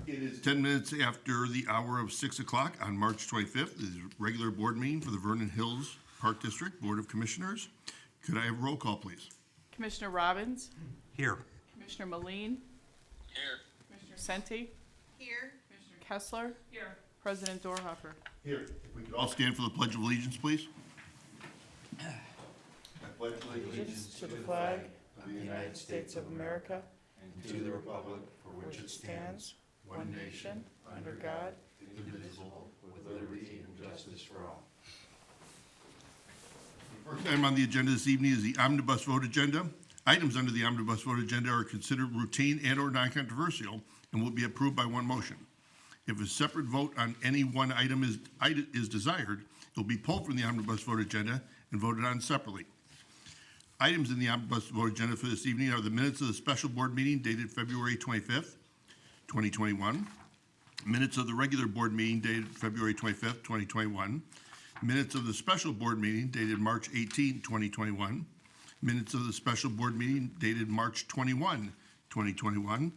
It is 10 minutes after the hour of 6 o'clock on March 25th. This is a regular board meeting for the Vernon Hills Park District Board of Commissioners. Could I have a roll call, please? Commissioner Robbins? Here. Commissioner Moline? Here. Commissioner Senti? Here. Commissioner Kessler? Here. President Dorhoeffer? Here. If we could all stand for the Pledge of Allegiance, please. I pledge Allegiance to the flag of the United States of America and to the republic for which it stands, one nation, under God, indivisible, with liberty and justice for all. First item on the agenda this evening is the omnibus vote agenda. Items under the omnibus vote agenda are considered routine and or non-controversial and will be approved by one motion. If a separate vote on any one item is desired, it will be pulled from the omnibus vote agenda and voted on separately. Items in the omnibus vote agenda for this evening are the minutes of the special board meeting dated February 25th, 2021, minutes of the regular board meeting dated February 25th, 2021, minutes of the special board meeting dated March 18, 2021, minutes of the special board meeting dated March 21, 2021,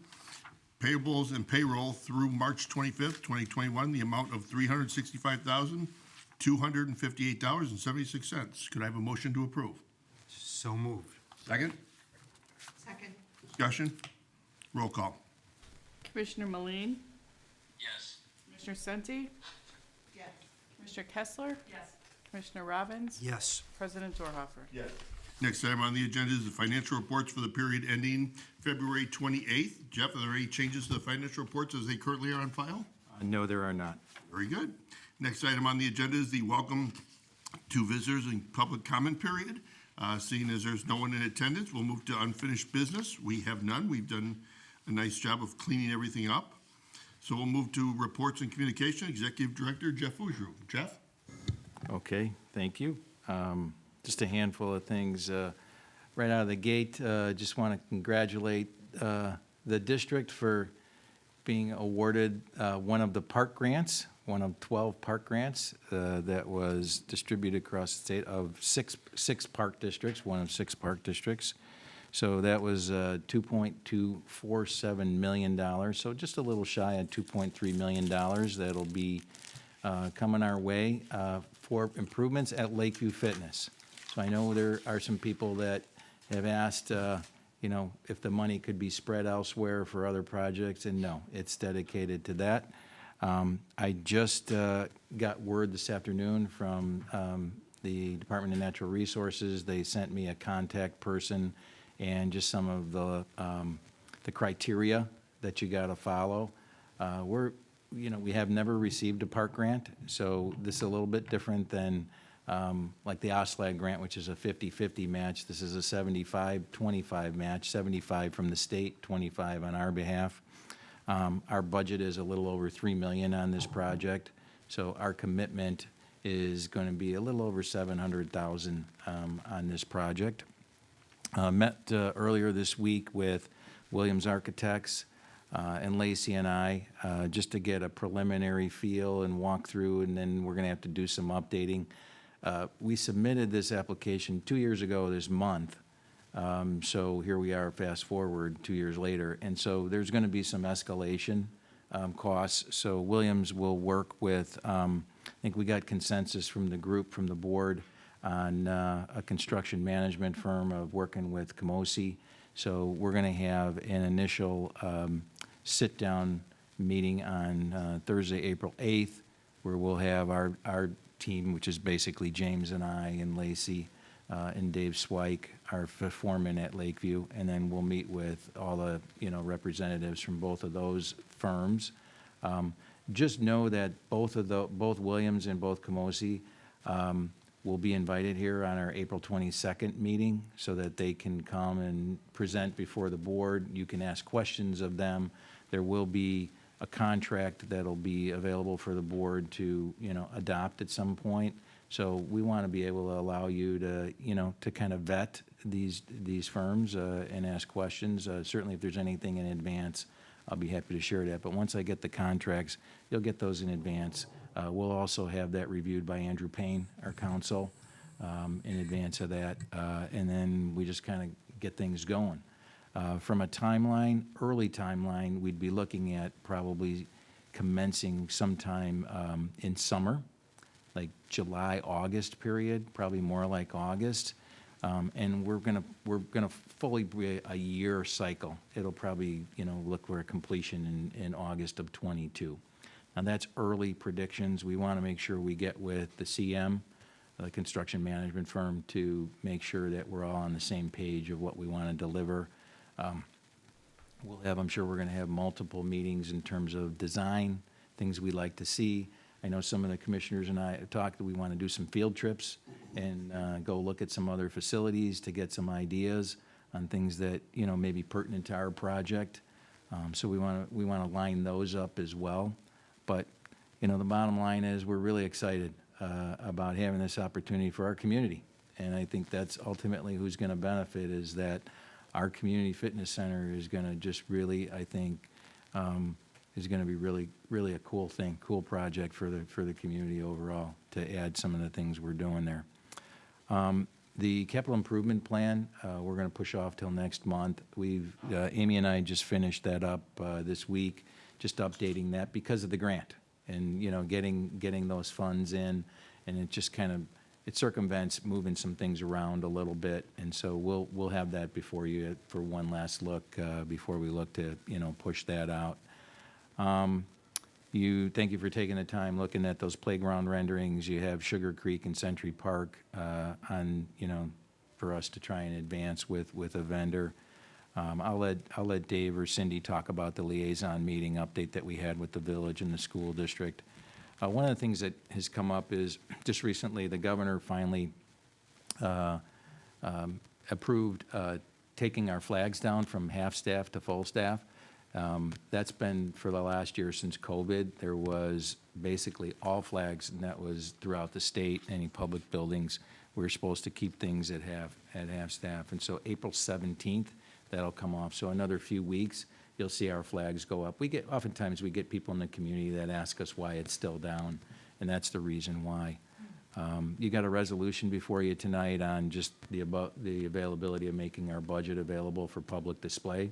payables and payroll through March 25th, 2021, the amount of $365,258.76. Could I have a motion to approve? So moved. Second? Second. Discussion? Roll call. Commissioner Moline? Yes. Commissioner Senti? Yes. Commissioner Kessler? Yes. Commissioner Robbins? Yes. President Dorhoeffer? Yes. Next item on the agenda is the financial reports for the period ending February 28th. Jeff, are there any changes to the financial reports as they currently are on file? No, there are not. Very good. Next item on the agenda is the welcome to visitors and public comment period. Seeing as there's no one in attendance, we'll move to unfinished business. We have none. We've done a nice job of cleaning everything up. So we'll move to reports and communication. Executive Director Jeff Woodruff. Jeff? Okay, thank you. Just a handful of things right out of the gate. Just want to congratulate the district for being awarded one of the park grants, one of 12 park grants that was distributed across the state of six park districts, one of 6 park districts. So that was $2.247 million, so just a little shy of $2.3 million that'll be coming our way for improvements at Lakeview Fitness. So I know there are some people that have asked, you know, if the money could be spread elsewhere for other projects, and no, it's dedicated to that. I just got word this afternoon from the Department of Natural Resources. They sent me a contact person and just some of the criteria that you got to follow. We have never received a park grant, so this is a little bit different than like the OSLAG grant, which is a 50-50 match. This is a 75-25 match, 75 from the state, 25 on our behalf. Our budget is a little over $3 million on this project, so our commitment is going to be a little over $700,000 on this project. Met earlier this week with Williams Architects and Lacey and I just to get a preliminary feel and walk through, and then we're going to have to do some updating. We submitted this application 2 years ago this month, so here we are fast forward 2 years later, and so there's going to be some escalation costs. So Williams will work with, I think we got consensus from the group, from the board, on a construction management firm of working with Camosi. So we're going to have an initial sit-down meeting on Thursday, April 8th, where we'll have our team, which is basically James and I and Lacey and Dave Swike, our foreman at Lakeview, and then we'll meet with all the representatives from both of those firms. Just know that both Williams and both Camosi will be invited here on our April 22nd meeting so that they can come and present before the board. You can ask questions of them. There will be a contract that'll be available for the board to adopt at some point. So we want to be able to allow you to to kind of vet these firms and ask questions. Certainly if there's anything in advance, I'll be happy to share that. But once I get the contracts, you'll get those in advance. We'll also have that reviewed by Andrew Payne, our counsel, in advance of that, and then we just kind of get things going. From a timeline, early timeline, we'd be looking at probably commencing sometime in summer, like July, August period, probably more like August. And we're gonna fully be a year cycle. It'll probably, look for a completion in August of '22. Now, that's early predictions. We want to make sure we get with the CM, the construction management firm, to make sure that we're all on the same page of what we want to deliver. I'm sure we're going to have multiple meetings in terms of design, things we'd like to see. I know some of the commissioners and I have talked that we want to do some field trips and go look at some other facilities to get some ideas on things that, may be pertinent to our project. So we want to line those up as well. But, the bottom line is we're really excited about having this opportunity for our community. And I think that's ultimately who's going to benefit, is that our community fitness center is going to just really, I think, is going to be really, really a cool thing, cool project for the community overall, to add some of the things we're doing there. The capital improvement plan, we're going to push off till next month. Amy and I just finished that up this week, just updating that because of the grant and, getting those funds in, and it just it circumvents moving some things around a little bit. And so we'll have that before you for one last look before we look to, push that out. Thank you for taking the time looking at those playground renderings. You have Sugar Creek and Century Park for us to try and advance with a vendor. I'll let Dave or Cindy talk about the liaison meeting update that we had with the village and the school district. One of the things that has come up is just recently the governor finally approved taking our flags down from half-staff to full staff. That's been for the last year since COVID. There was basically all flags, and that was throughout the state, any public buildings. We were supposed to keep things at half staff. And so April 17th, that'll come off. So another few weeks, you'll see our flags go up. Oftentimes we get people in the community that ask us why it's still down, and that's the reason why. You got a resolution before you tonight on just the availability of making our budget available for public display.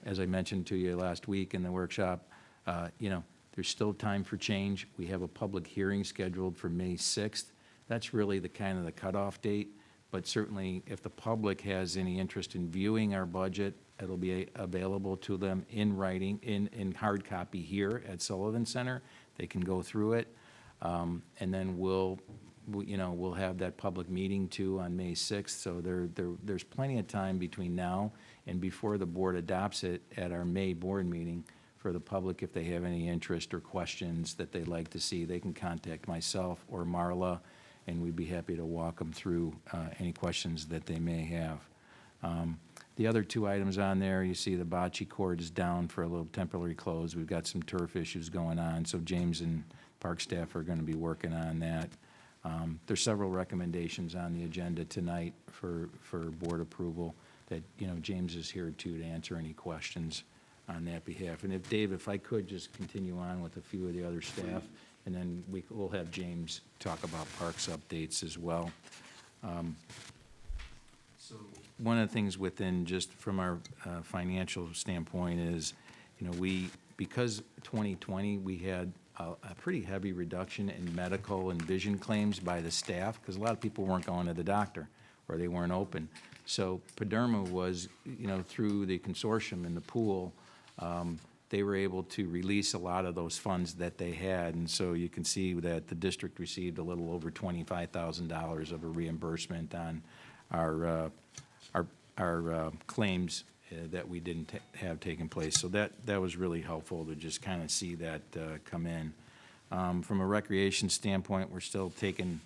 As I mentioned to you last week in the workshop, there's still time for change. We have a public hearing scheduled for May 6th. That's really the cutoff date. But certainly, if the public has any interest in viewing our budget, it'll be available to them in writing, in hard copy here at Sullivan Center. They can go through it. And then we'll have that public meeting too on May 6th. So there's plenty of time between now and before the board adopts it at our May board meeting for the public. If they have any interest or questions that they'd like to see, they can contact myself or Marla, and we'd be happy to walk them through any questions that they may have. The other two items on there, you see the bocce court is down for a little temporary close. We've got some turf issues going on, so James and park staff are going to be working on that. There's several recommendations on the agenda tonight for board approval that, James is here too to answer any questions on that behalf. And if I could just continue on with a few of the other staff, and then we'll have James talk about parks updates as well. So one of the things within, just from our financial standpoint, is, because 2020 we had a pretty heavy reduction in medical and vision claims by the staff, because a lot of people weren't going to the doctor or they weren't open. So Paderma was, through the consortium and the pool, they were able to release a lot of those funds that they had. And so you can see that the district received a little over $25,000 of a reimbursement on our claims that we didn't have taken place. So that was really helpful to just kind of see that come in. From a recreation standpoint, we're still taking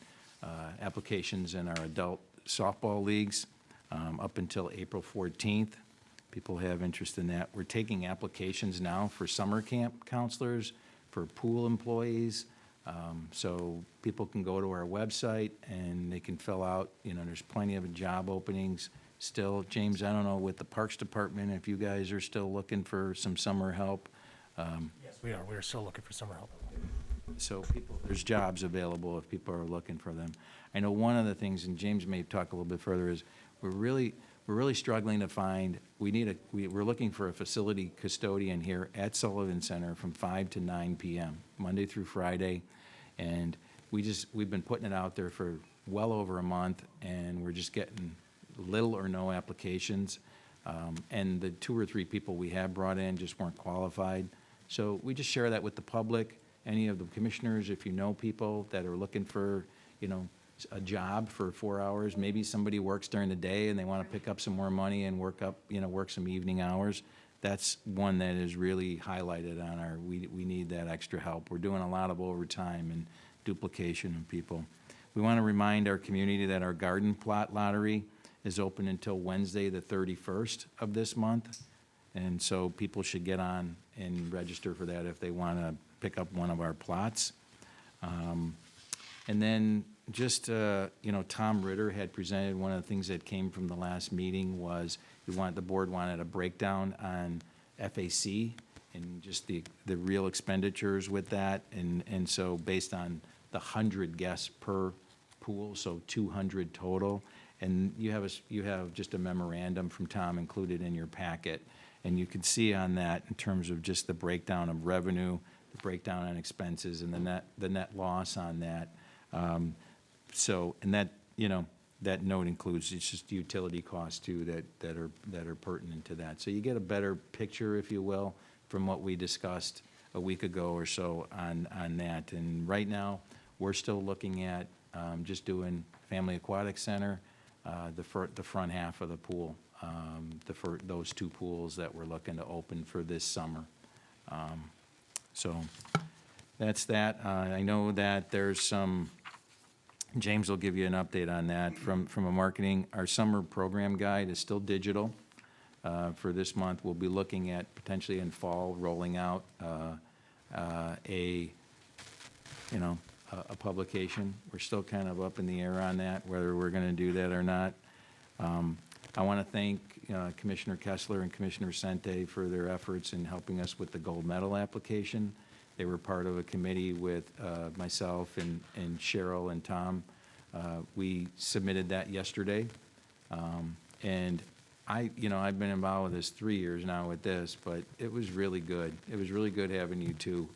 applications in our adult softball leagues up until April 14th. People have interest in that. We're taking applications now for summer camp counselors, for pool employees. So people can go to our website and they can fill out, there's plenty of job openings still. James, I don't know, with the Parks Department, if you guys are still looking for some summer help. Yes, we are. We're still looking for summer help. So there's jobs available if people are looking for them. I know one of the things, and James may talk a little bit further, is we're really struggling to find, we're looking for a facility custodian here at Sullivan Center from 5 to 9 p.m., Monday through Friday. And we've been putting it out there for well over a month, and we're just getting little or no applications. And the 2 or 3 people we have brought in just weren't qualified. So we just share that with the public. Any of the commissioners, if you know people that are looking for, a job for 4 hours, maybe somebody works during the day and they want to pick up some more money and work some evening hours. That's one that is really highlighted on our, we need that extra help. We're doing a lot of overtime and duplication of people. We want to remind our community that our garden plot lottery is open until Wednesday, the 31st of this month. And so people should get on and register for that if they want to pick up one of our plots. And then just, Tom Ritter had presented, one of the things that came from the last meeting was the board wanted a breakdown on FAC and just the real expenditures with that. And so based on the 100 guests per pool, so 200 total. And you have just a memorandum from Tom included in your packet. And you can see on that in terms of just the breakdown of revenue, the breakdown on expenses, and the net loss on that. And that, that note includes, it's just utility costs too that are pertinent to that. So you get a better picture, if you will, from what we discussed a week ago or so on that. And right now, we're still looking at just doing Family Aquatic Center, the front half of the pool, those 2 pools that we're looking to open for this summer. So that's that. I know that there's some, James will give you an update on that from a marketing. Our summer program guide is still digital. For this month, we'll be looking at potentially in fall rolling out a publication. We're still kind of up in the air on that, whether we're going to do that or not. I want to thank Commissioner Kessler and Commissioner Sente for their efforts in helping us with the gold medal application. They were part of a committee with myself and Cheryl and Tom. We submitted that yesterday. And I've been involved with this 3 years now with this, but it was really good. It was really good having you two.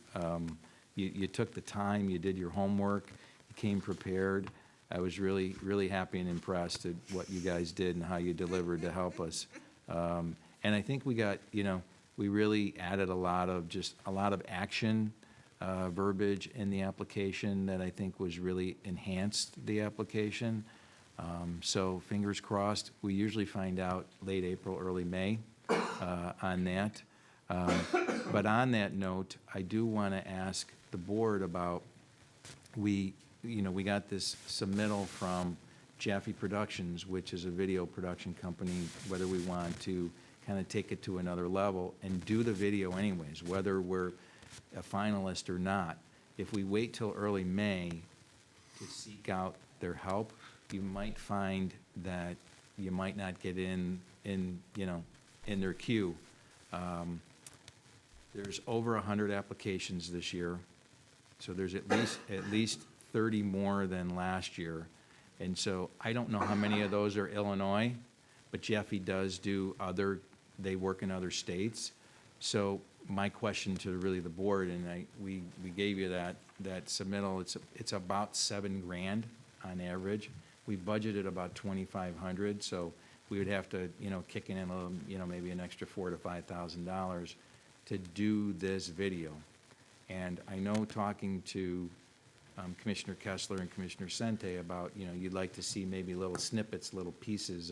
You took the time, you did your homework, you came prepared. I was really, really happy and impressed at what you guys did and how you delivered to help us. And I think we got, we really added a lot of action verbiage in the application that I think was really enhanced the application. So fingers crossed. We usually find out late April, early May on that. But on that note, I do want to ask the board about, we got this submittal from Jaffe Productions, which is a video production company, whether we want to kind of take it to another level and do the video anyways, whether we're a finalist or not. If we wait till early May to seek out their help, you might find that you might not get in their queue. There's over 100 applications this year, so there's at least 30 more than last year. And so I don't know how many of those are Illinois, but Jaffe does they work in other states. So my question to really the board, and we gave you that submittal, it's about $7,000 on average. We budgeted about $2,500, so we would have to, kick in a little, maybe an extra $4,000 to $5,000 to do this video. And I know talking to Commissioner Kessler and Commissioner Sente about, you'd like to see maybe little snippets, little pieces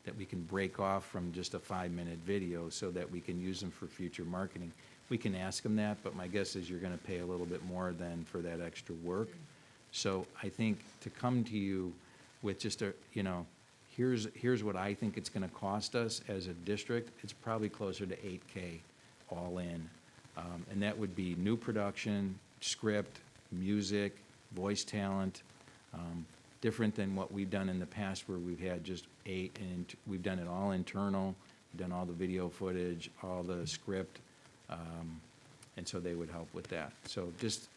that we can break off from just a 5-minute video so that we can use them for future marketing. We can ask them that, but my guess is you're going to pay a little bit more than for that extra work. So I think to come to you with just here's what I think it's going to cost us as a district, it's probably closer to $8,000 all in. And that would be new production, script, music, voice talent, different than what we've done in the past where we've had just 8, and we've done it all internal, we've done all the video footage, all the script, and so they would help with that. So just,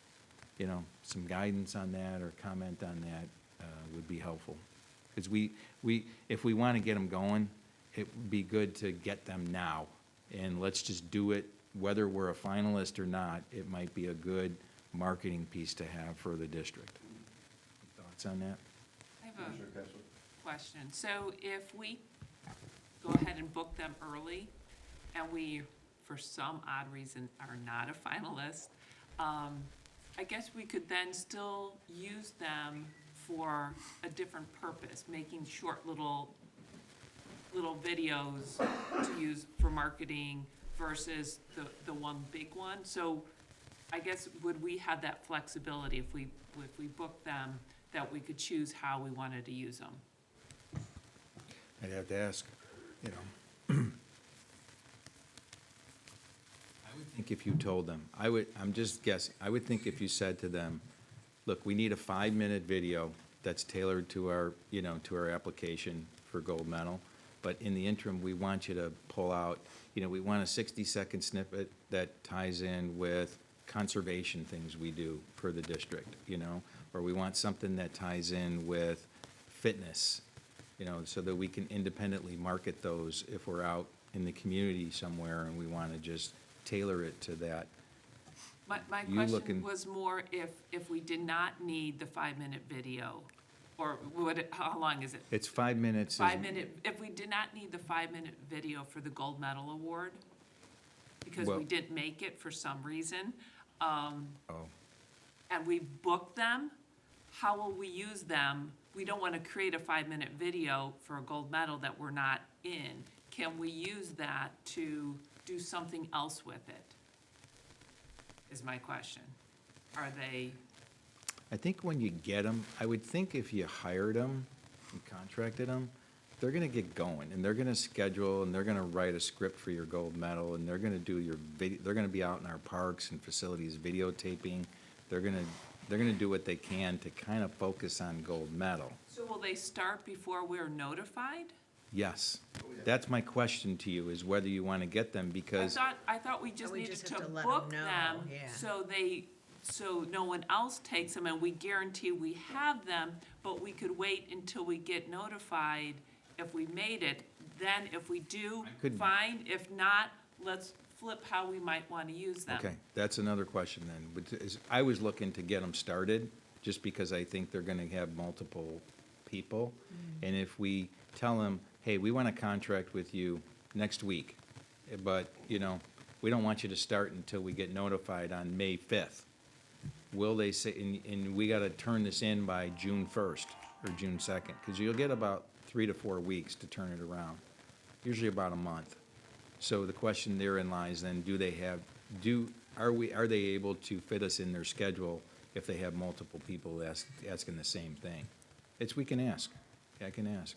some guidance on that or comment on that would be helpful. Because if we want to get them going, it would be good to get them now. And let's just do it, whether we're a finalist or not, it might be a good marketing piece to have for the district. Thoughts on that? I have a question. So if we go ahead and book them early, and we, for some odd reason, are not a finalist, I guess we could then still use them for a different purpose, making short little videos to use for marketing versus the one big one. So I guess would we have that flexibility if we booked them, that we could choose how we wanted to use them? I'd have to ask, you know. I would think if you told them, I'm just guessing, I would think if you said to them, look, we need a 5-minute video that's tailored to our, you know, to our application for gold medal, but in the interim, we want you to pull out, you know, we want a 60-second snippet that ties in with conservation things we do for the district, you know, or we want something that ties in with fitness, you know, so that we can independently market those if we're out in the community somewhere and we want to just tailor it to that. My You question looking- was more if we did not need the 5-minute video, or how long is it? It's 5 minutes. 5-minute, if we did not need the 5-minute video for the gold medal award, because Well- we didn't make it for some reason, Oh, and we booked them, how will we use them? We don't want to create a 5-minute video for a gold medal that we're not in. Can we use that to do something else with it? Is my question. Are they, I think when you get them, I would think if you hired them and contracted them, they're gonna get going, and they're gonna schedule, and they're gonna write a script for your gold medal, and they're gonna do your they're gonna be out in our parks and facilities videotaping. They're gonna do what they can to kind of focus on gold medal. so will they start before we're notified? Yes. That's my question to you, is whether you wanna get them, because I thought we just We needed just to have to let 'em book know, them, yeah. so no one else takes them, and we guarantee we have them, but we could wait until we get notified if we made it. Then if we do, could- fine, if not, let's flip how we might wanna use them. okay, that's another question then. I was looking to get them started, just because I think they're gonna have multiple people. And if we tell them, hey, we want a contract with you next week, but, you know, we don't want you to start until we get notified on May 5th. Will they say, and we gotta turn this in by June 1st or June 2nd, because you'll get about 3 to 4 weeks to turn it around, usually about a month. So the question therein lies then, are they able to fit us in their schedule if they have multiple people asking the same thing? We can ask. Yeah, I can ask.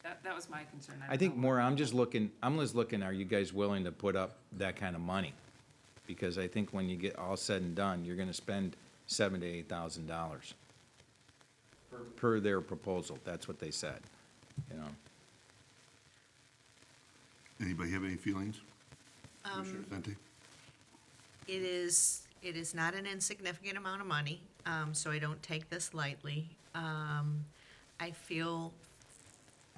That was my concern. I think more, I'm just looking, are you guys willing to put up that kind of money? Because I think when you get all said and done, you're gonna spend $7,000 to $8,000 per their proposal. That's what they said, you know? Anybody have any feelings? Commissioner Sente? It is not an insignificant amount of money, so I don't take this lightly. I feel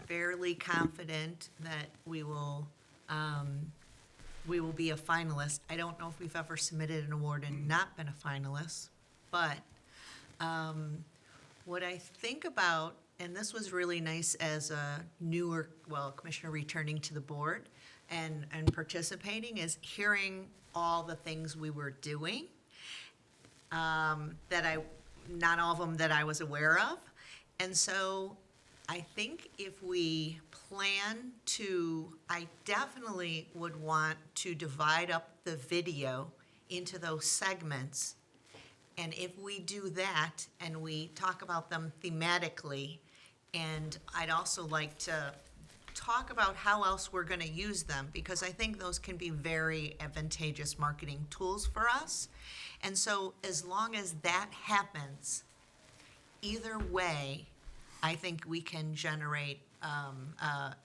fairly confident that we will be a finalist. I don't know if we've ever submitted an award and not been a finalist, but what I think about, and this was really nice as a newer, commissioner returning to the board and participating, is hearing all the things we were doing, not all of them that I was aware of. And so I think if we plan to, I definitely would want to divide up the video into those segments. And if we do that and we talk about them thematically, and I'd also like to talk about how else we're gonna use them, because I think those can be very advantageous marketing tools for us. And so as long as that happens, either way, I think we can generate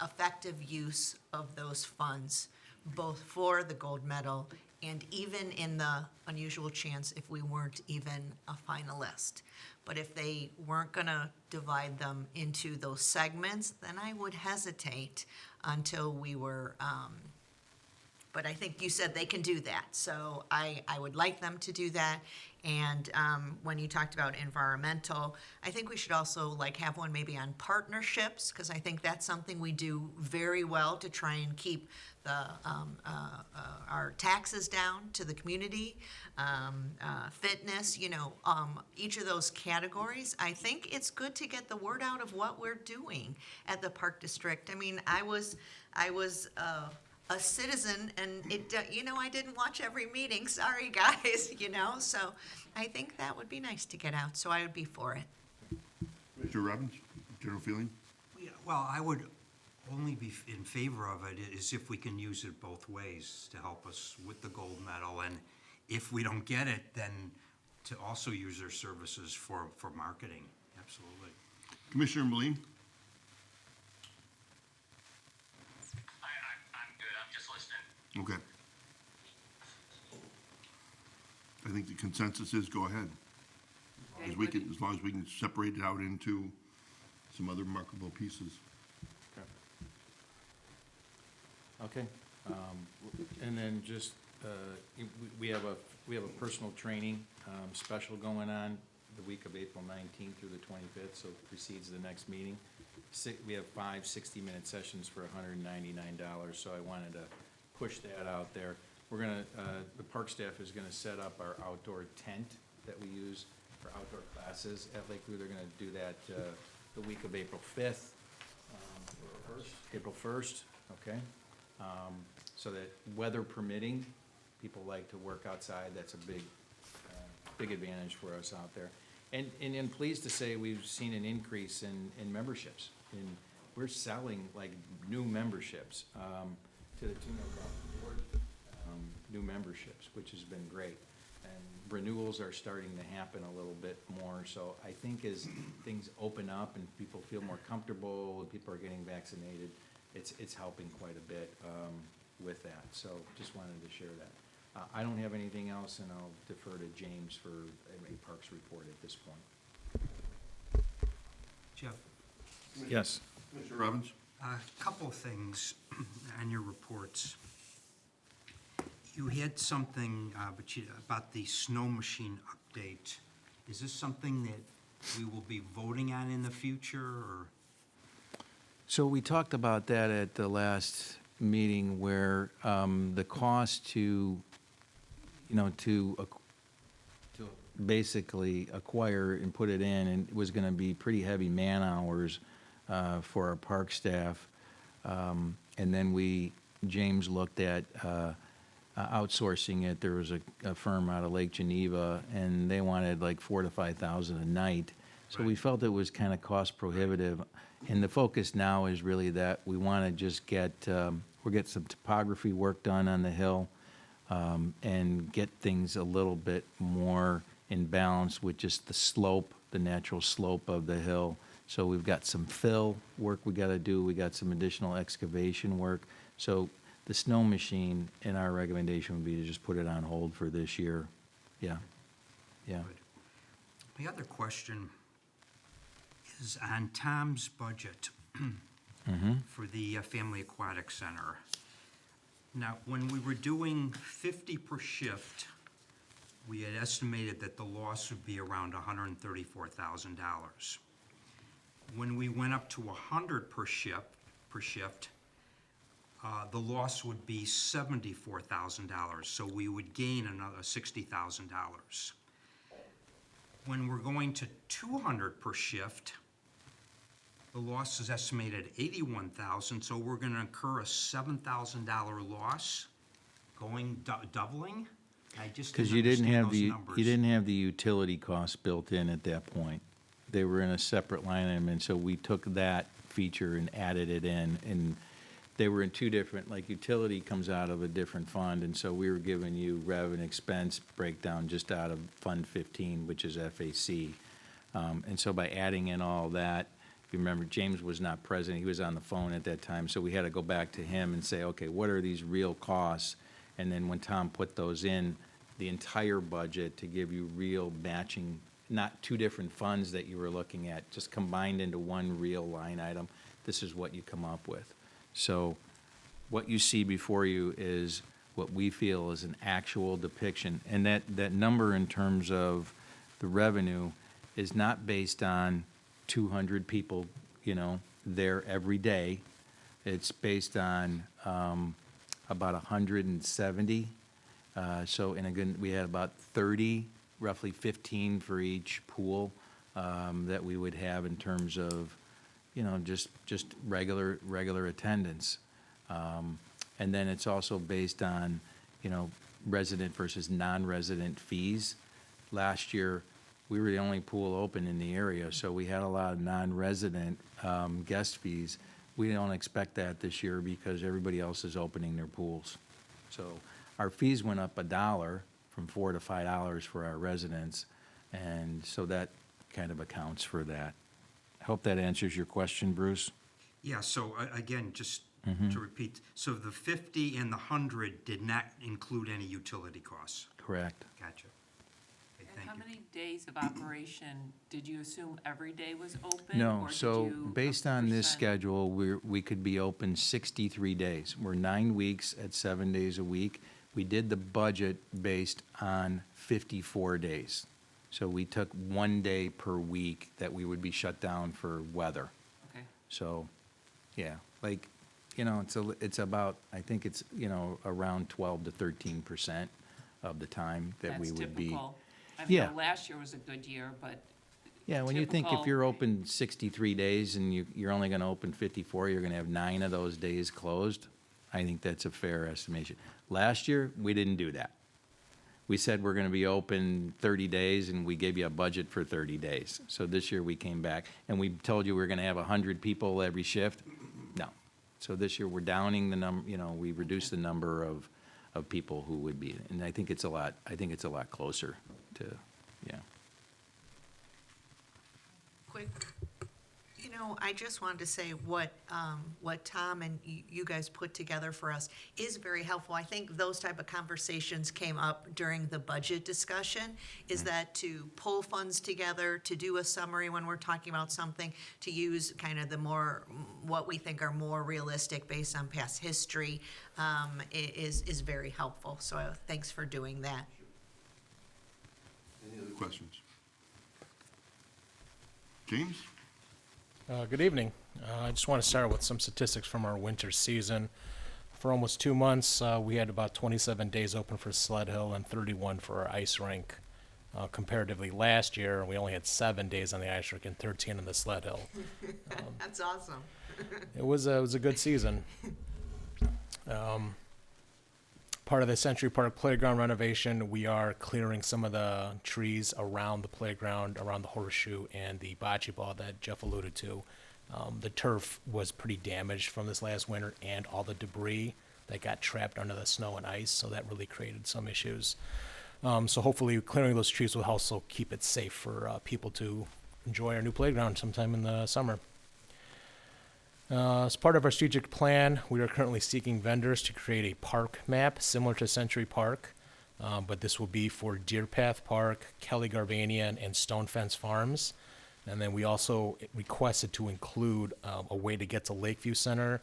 effective use of those funds, both for the gold medal and even in the unusual chance if we weren't even a finalist. But if they weren't gonna divide them into those segments, then I would hesitate until we were, but I think you said they can do that, so I would like them to do that. And when you talked about environmental, I think we should also like have one maybe on partnerships, because I think that's something we do very well to try and keep the, our taxes down to the community. Fitness, each of those categories, I think it's good to get the word out of what we're doing at the Park District. I mean, I was a citizen, and I didn't watch every meeting, sorry guys, so I think that would be nice to get out, so I would be for it. Mr. Robbins, general feeling? Yeah, well, I would only be in favor of it is if we can use it both ways to help us with the gold medal, and if we don't get it, then to also use their services for marketing, absolutely. Commissioner Moline? I'm good, I'm just listening. Okay. I think the consensus is go ahead. Okay, As long as we can separate it out into some other marketable pieces. Okay, and then just, we have a personal training, special going on the week of April 19th through the 25th, so it precedes the next meeting. We have 5 60-minute sessions for $199, so I wanted to push that out there. We're gonna, the park staff is gonna set up our outdoor tent that we use for outdoor classes at Lakeview. They're gonna do that, the week of April 5th. April 1st, okay? So that weather permitting, people like to work outside, that's a big advantage for us out there. And I'm pleased to say we've seen an increase in memberships. We're selling like new memberships, to the tune of about 40 new memberships, which has been great. And renewals are starting to happen a little bit more, so I think as things open up and people feel more comfortable, and people are getting vaccinated, it's helping quite a bit with that, so just wanted to share that. I don't have anything else, and I'll defer to James for a Parks report at this point. Jeff, Yes. Mr. Robbins? a couple of things on your reports. You had something about the snow machine update. Is this something that we will be voting on in the future, or? So we talked about that at the last meeting where the cost to basically acquire and put it in, and it was gonna be pretty heavy man hours for our park staff. And then James looked at outsourcing it. There was a firm out of Lake Geneva, and they wanted like $4,000 to $5,000 a night. So we felt it was kind of cost prohibitive. And the focus now is really that we want to just get some topography work done on the hill, and get things a little bit more in balance with just the slope, the natural slope of the hill. So we've got some fill work we got to do. We got some additional excavation work. So the snow machine, and our recommendation would be to just put it on hold for this year. Yeah, yeah. Good. The other question is on Tom's budget for the Family Aquatic Center. Now, when we were doing 50 per shift, we had estimated that the loss would be around $134,000. When we went up to 100 per shift, the loss would be $74,000, so we would gain another $60,000. When we're going to 200 per shift, the loss is estimated at $81,000, so we're gonna incur a $7,000 loss, doubling? I just Because didn't you didn't understand have those the, numbers. you didn't have the utility costs built in at that point. They were in a separate line item, and so we took that feature and added it in, and they were in two different, like utility comes out of a different fund, and so we were giving you rev and expense breakdown just out of Fund 15, which is FAC. And so by adding in all that, if you remember, James was not present, he was on the phone at that time, so we had to go back to him and say, okay, what are these real costs? And then when Tom put those in, the entire budget to give you real matching, not two different funds that you were looking at, just combined into one real line item, this is what you come up with. So what you see before you is what we feel is an actual depiction. And that number in terms of the revenue is not based on 200 people, there every day. It's based on about 170. And again, we had about 30, roughly 15 for each pool that we would have in terms of, just regular attendance. And then it's also based on, resident versus non-resident fees. Last year, we were the only pool open in the area, so we had a lot of non-resident guest fees. We don't expect that this year because everybody else is opening their pools. So our fees went up $1 from $4 to $5 for our residents, and so that kind of accounts for that. I hope that answers your question, Bruce. Yeah, so again, just to repeat, so the 50 and the 100 did not include any utility costs? Correct. Gotcha. Okay, And thank how you. many days of operation, did you assume every day was open? No, or did so you based a on this percent? schedule, we could be open 63 days. We're 9 weeks at 7 days a week. We did the budget based on 54 days. So we took 1 day per week that we would be shut down for weather. Okay, So, yeah, it's about, I think it's, around 12 to 13% of the time that we that's would be. typical. I Yeah. know last year was a good year, but Yeah, when you think if typical- you're open 63 days and you're only going to open 54, you're going to have 9 of those days closed, I think that's a fair estimation. Last year, we didn't do that. We said we're going to be open 30 days, and we gave you a budget for 30 days. So this year, we came back, and we told you we were going to have 100 people every shift. No. So this year, we're downing the number, we reduced the number of people who would be, and I think it's a lot closer to, yeah. Quick, I just wanted to say what Tom and you guys put together for us is very helpful. I think those type of conversations came up during the budget discussion, is that to pull funds together, to do a summary when we're talking about something, to use kind of the more, what we think are more realistic based on past history, is very helpful. So thanks for doing that. Any other questions? James? Good evening. I just want to start with some statistics from our winter season. For almost 2 months, we had about 27 days open for Sled Hill and 31 for our ice rink. Comparatively, last year, we only had 7 days on the ice rink and 13 on the Sled Hill. That's awesome. It was a good season. Part of the Century Park playground renovation, we are clearing some of the trees around the playground, around the horseshoe and the bocce ball that Jeff alluded to. The turf was pretty damaged from this last winter and all the debris that got trapped under the snow and ice, so that really created some issues. So hopefully clearing those trees will also keep it safe for people to enjoy our new playground sometime in the summer. As part of our strategic plan, we are currently seeking vendors to create a park map similar to Century Park, but this will be for Deer Path Park, Kelly Garvanian, and Stone Fence Farms. And then we also requested to include a way to get to Lakeview Center.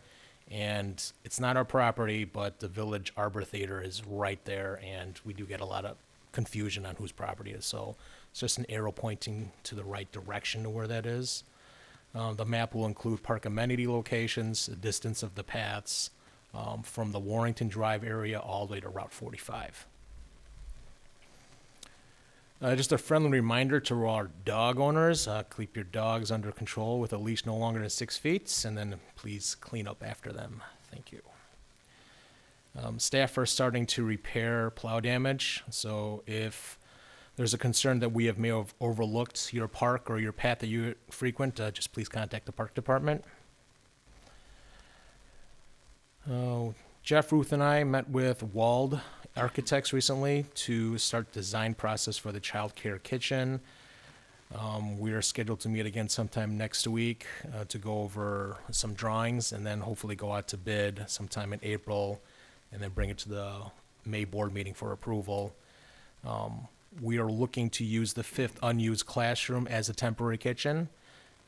And it's not our property, but the Village Arbor Theater is right there, and we do get a lot of confusion on whose property it is. So it's just an arrow pointing to the right direction to where that is. The map will include park amenity locations, the distance of the paths from the Warrington Drive area all the way to Route 45. Just a friendly reminder to our dog owners, keep your dogs under control with a leash no longer than 6 feet, and then please clean up after them. Thank you. Staff are starting to repair plow damage, so if there's a concern that we may have overlooked your park or your path that you frequent, just please contact the park department. Jeff, Ruth, and I met with Wald Architects recently to start the design process for the child care kitchen. We are scheduled to meet again sometime next week to go over some drawings and then hopefully go out to bid sometime in April and then bring it to the May board meeting for approval. We are looking to use the 5th unused classroom as a temporary kitchen,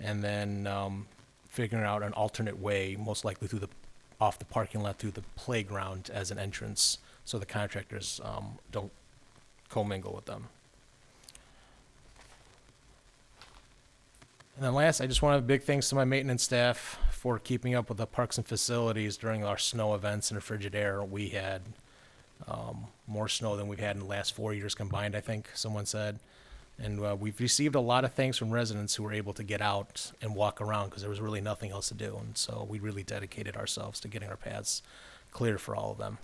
and then figuring out an alternate way, most likely off the parking lot through the playground as an entrance, so the contractors don't commingle with them. And then last, I just want to have a big thanks to my maintenance staff for keeping up with the parks and facilities during our snow events in the frigid air. We had more snow than we've had in the last 4 years combined, I think someone said. And we've received a lot of thanks from residents who were able to get out and walk around because there was really nothing else to do. And so we really dedicated ourselves to getting our paths clear for all of them.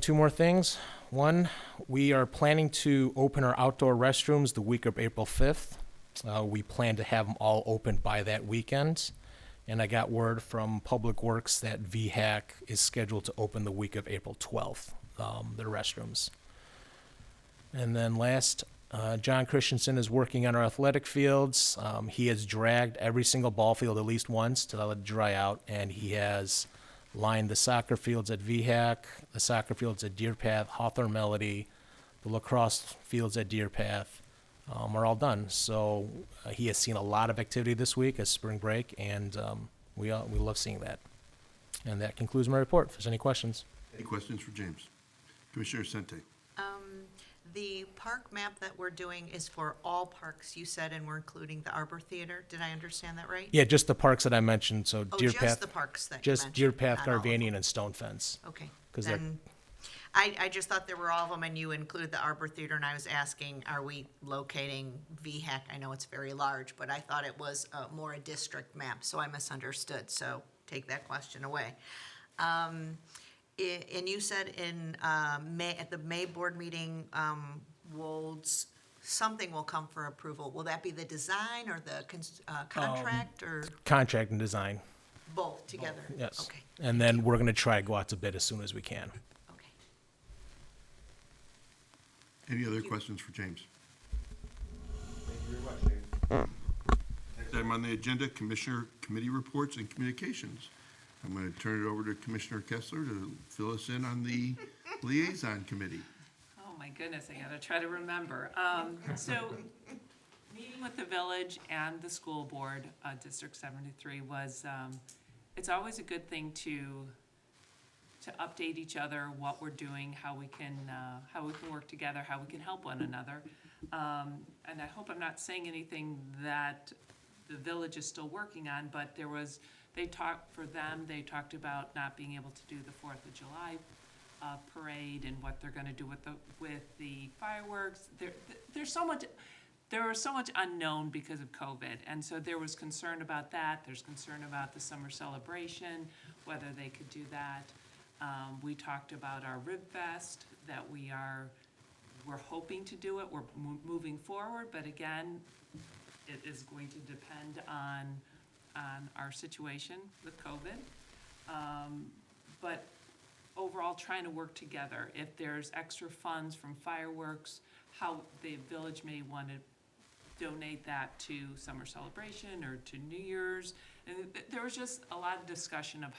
2 more things. One, we are planning to open our outdoor restrooms the week of April 5th. We plan to have them all open by that weekend. And I got word from Public Works that VHAC is scheduled to open the week of April 12th, their restrooms. And then last, John Christensen is working on our athletic fields. He has dragged every single ball field at least once to let it dry out, and he has lined the soccer fields at VHAC, the soccer fields at Deer Path, Hawthorne Melody, the lacrosse fields at Deer Path are all done. So he has seen a lot of activity this week as spring break, and we love seeing that. And that concludes my report. If there's any questions. Any questions for James? Commissioner Sente. The park map that we're doing is for all parks, you said, and we're including the Arbor Theater. Did I understand that right? Yeah, just the parks that I mentioned. So Oh, Deer just Path, the parks that you just mentioned, Deer Path, not all of them. Garvanian, and Stone Fence. Okay, 'Cause they're- then, I just thought there were all of them, and you included the Arbor Theater, and I was asking, are we locating VHAC? I know it's very large, but I thought it was more a district map, so I misunderstood, so take that question away. And you said in May, at the May board meeting, something will come for approval. Will that be the design or the contract, or Contract and design, both together? yes. Okay, And then we're going to try to go out to bid as soon as we can. okay. Any other questions for James? Thank you very much, James. Next item on the agenda, Commissioner Committee Reports and Communications. I'm going to turn it over to Commissioner Kessler to fill us in on the Liaison Committee. Oh, my goodness, I gotta try to remember. So, meeting with the village and the school board, District 73, was, it's always a good thing to update each other, what we're doing, how we can work together, how we can help one another. And I hope I'm not saying anything that the village is still working on, but they talked about not being able to do the 4th of July parade and what they're gonna do with the fireworks. There was so much unknown because of COVID, and so there was concern about that. There's concern about the summer celebration, whether they could do that. We talked about our Rib Fest, that we're hoping to do it. We're moving forward, but again, it is going to depend on our situation with COVID. But overall, trying to work together. If there's extra funds from fireworks, how the village may want to donate that to summer celebration or to New Year's. And there was just a lot of discussion of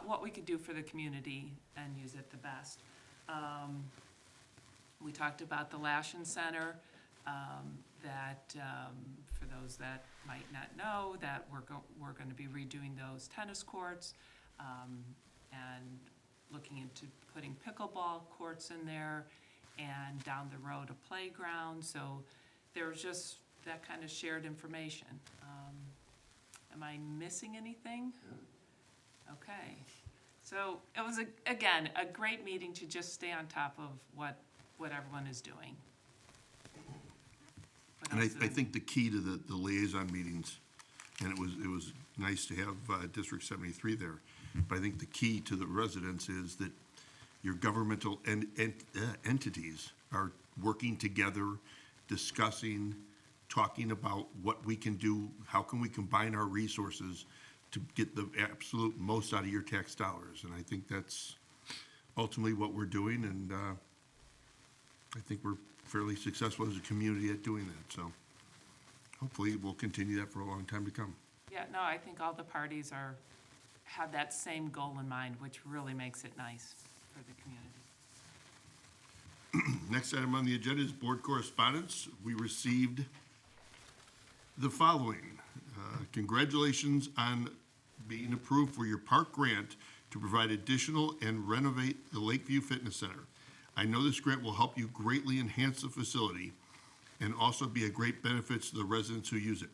what we could do for the community and use it the best. We talked about the Lashin Center, that for those that might not know, that we're going to be redoing those tennis courts, and looking into putting pickleball courts in there, and down the road a playground. So there was just that kind of shared information. Am I missing anything? Okay. So it was, again, a great meeting to just stay on top of what everyone is doing. What And else I did think the key to the liaison meetings, and it was nice to have District 73 there, but I think the key to the residents is that your governmental entities are working together, discussing, talking about what we can do, how can we combine our resources to get the absolute most out of your tax dollars. And I think that's ultimately what we're doing, and I think we're fairly successful as a community at doing that. So hopefully we'll continue that for a long time to come. Yeah, no, I think all the parties are have that same goal in mind, which really makes it nice for the community. Next item on the agenda is board correspondence. We received the following. Congratulations on being approved for your park grant to provide additional and renovate the Lakeview Fitness Center. I know this grant will help you greatly enhance the facility and also be a great benefit to the residents who use it.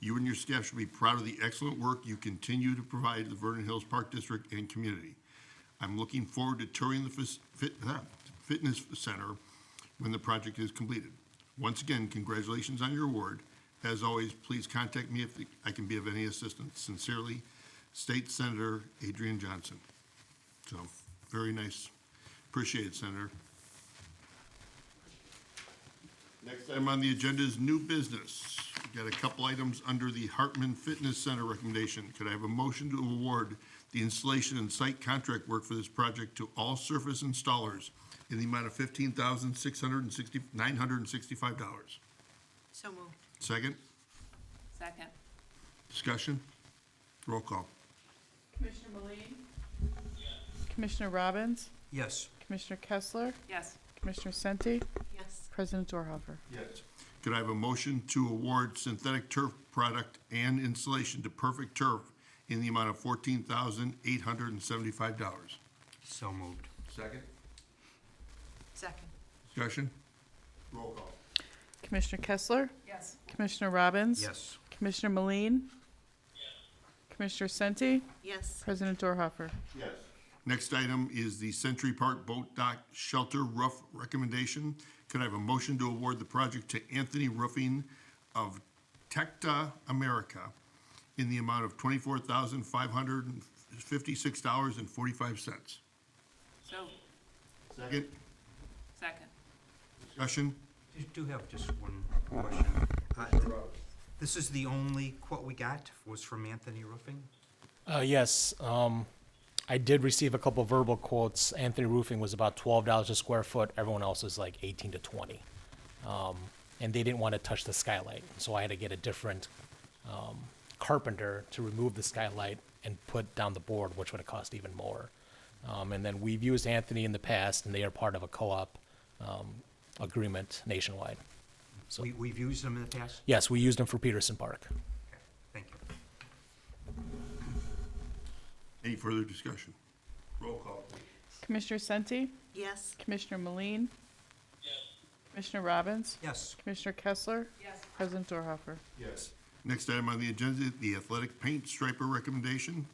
You and your staff should be proud of the excellent work you continue to provide the Vernon Hills Park District and community. I'm looking forward to touring the fitness center when the project is completed. Once again, congratulations on your award. As always, please contact me if I can be of any assistance. Sincerely, State Senator Adrian Johnson. So, very nice. Appreciate it, Senator. Next item on the agenda is new business. We've got a couple items under the Hartman Fitness Center recommendation. Could I have a motion to award the installation and site contract work for this project to all surface installers in the amount of $15,965? So moved. Second, Second. discussion, roll call. Commissioner Meline? Commissioner Robbins? Yes. Commissioner Kessler? Yes. Commissioner Senti? Yes. President Dorhofer? Yes. Could I have a motion to award synthetic turf product and installation to Perfect Turf in the amount of $14,875? So moved. Second, Second. discussion, roll call. Commissioner Kessler? Yes. Commissioner Robbins? Yes. Commissioner Meline? Commissioner Senti? Yes. President Dorhofer? Yes. Next item is the Century Park Boat Dock Shelter Roof Recommendation. Could I have a motion to award the project to Anthony Roofing of Tecta America in the amount of $24,556.45? So, Second, second. discussion, I do have just one question. This is the only quote we got was from Anthony Roofing? Yes, I did receive a couple verbal quotes. Anthony Roofing was about $12 a square foot. Everyone else was like 18 to 20. And they didn't want to touch the skylight. So I had to get a different carpenter to remove the skylight and put down the board, which would have cost even more. And then we've used Anthony in the past, and they are part of a co-op agreement nationwide. So, We've used them in the past? yes, we used them for Peterson Park. Okay, thank you. any further discussion? Roll call, please. Commissioner Senti? Yes. Commissioner Meline? Commissioner Robbins? Yes. Commissioner Kessler? Yes. President Dorhofer? Yes. Next item on the agenda, the athletic paint striper recommendation.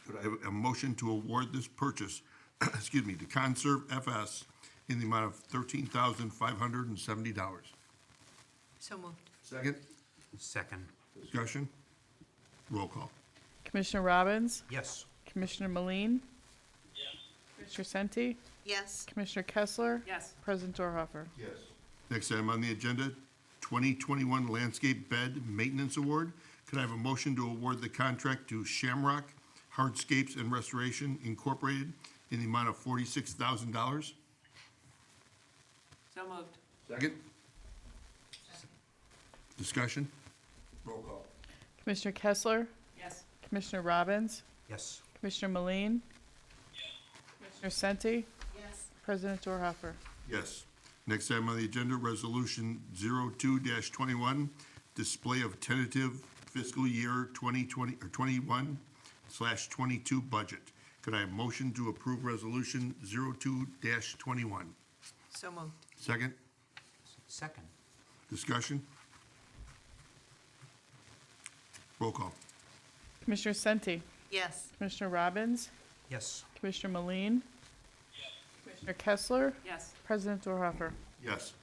Could I have a motion to award this purchase, excuse me, to Conserve FS in the amount of $13,570? So moved. Second, Second. discussion, roll call. Commissioner Robbins? Yes. Commissioner Meline? Commissioner Senti? Yes. Commissioner Kessler? Yes. President Dorhofer? Yes. Next item on the agenda, 2021 Landscape Bed Maintenance Award. Could I have a motion to award the contract to Shamrock Hardscapes and Restoration Incorporated in the amount of $46,000? So moved. Second, discussion, roll call. Commissioner Kessler? Yes. Commissioner Robbins? Yes. Commissioner Meline? Commissioner Senti? Yes. President Dorhofer? Yes. Next item on the agenda, Resolution 02-21, display of tentative fiscal year 2020, or 21/22 budget. Could I have motion to approve Resolution 02-21? So moved. Second, Second. discussion? Roll call. Commissioner Senti? Yes. Commissioner Robbins? Yes. Commissioner Meline? Commissioner Kessler? Yes. President Dorhofer? Yes.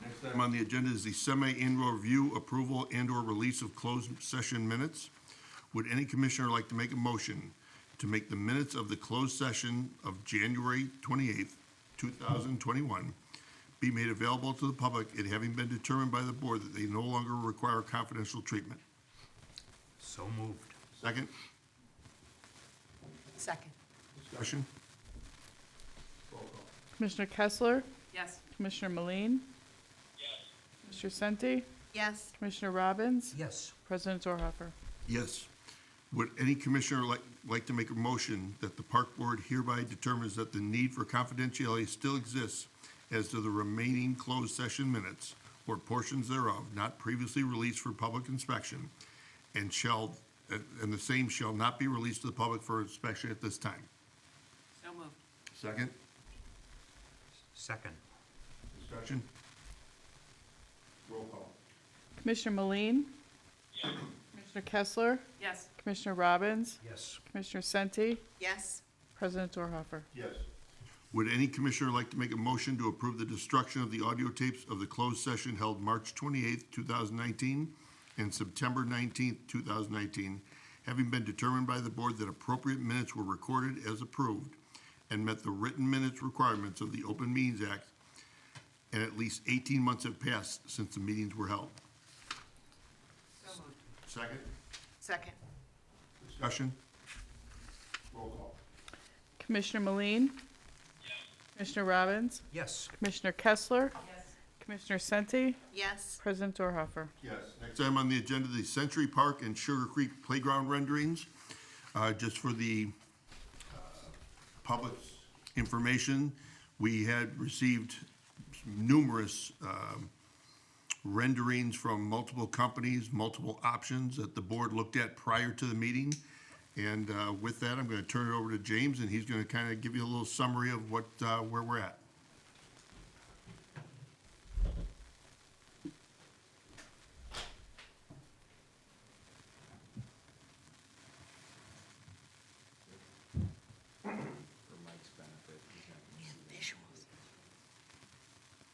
Next item on the agenda is the semi-annual review, approval, and/or release of closed session minutes. Would any commissioner like to make a motion to make the minutes of the closed session of January 28th, 2021 be made available to the public, it having been determined by the board that they no longer require confidential treatment? So moved. Second, Second. discussion? Commissioner Kessler? Yes. Commissioner Meline? Commissioner Senti? Yes. Commissioner Robbins? Yes. President Dorhofer? Yes. Would any commissioner like to make a motion that the park board hereby determines that the need for confidentiality still exists as to the remaining closed session minutes or portions thereof not previously released for public inspection and the same shall not be released to the public for inspection at this time? So moved. Second? Second. Discussion? Roll call. Commissioner Meline? Commissioner Kessler? Yes. Commissioner Robbins? Yes. Commissioner Senti? Yes, President Dorhofer? Yes. Would any commissioner like to make a motion to approve the destruction of the audio tapes of the closed session held March 28th, 2019 and September 19th, 2019, having been determined by the board that appropriate minutes were recorded as approved and met the written minutes requirements of the Open Meetings Act, and at least 18 months have passed since the meetings were held? So moved. Second? second. Discussion? Roll call. Commissioner Meline? Commissioner Robbins? Yes. Commissioner Kessler? Yes. Commissioner Senti? Yes, President Dorhofer? Yes. Next item on the agenda, the Century Park and Sugar Creek Playground renderings. Just for the public's information, we had received numerous renderings from multiple companies, multiple options that the board looked at prior to the meeting. And with that, I'm going to turn it over to James, and he's going to kind of give you a little summary of what, where we're at. For Mike's benefit, he's not gonna see that. visuals.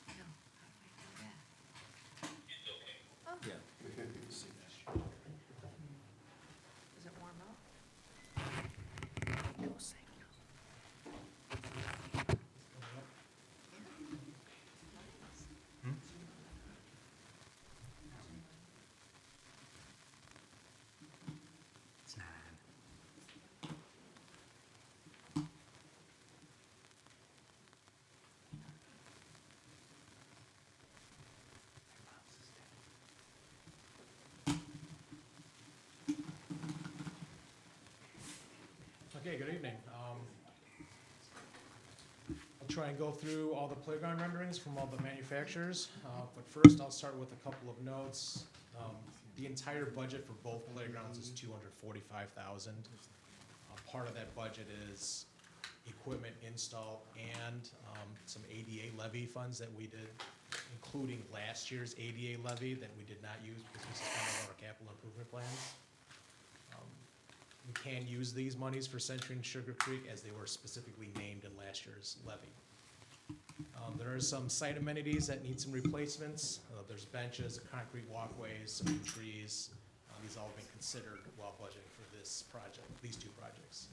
No, how do I do that? Yeah. Does it warm up? No, thank you. It's not on. Okay, good evening. I'll try and go through all the playground renderings from all the manufacturers, but first I'll start with a couple of notes. The entire budget for both playgrounds is $245,000. Part of that budget is equipment install and some ADA levy funds that we did, including last year's ADA levy that we did not use because we suspended all our capital improvement plans. We can use these monies for Century and Sugar Creek as they were specifically named in last year's levy. There are some site amenities that need some replacements. There's benches, concrete walkways, some new trees. These all have been considered while budgeting for this project, these two projects.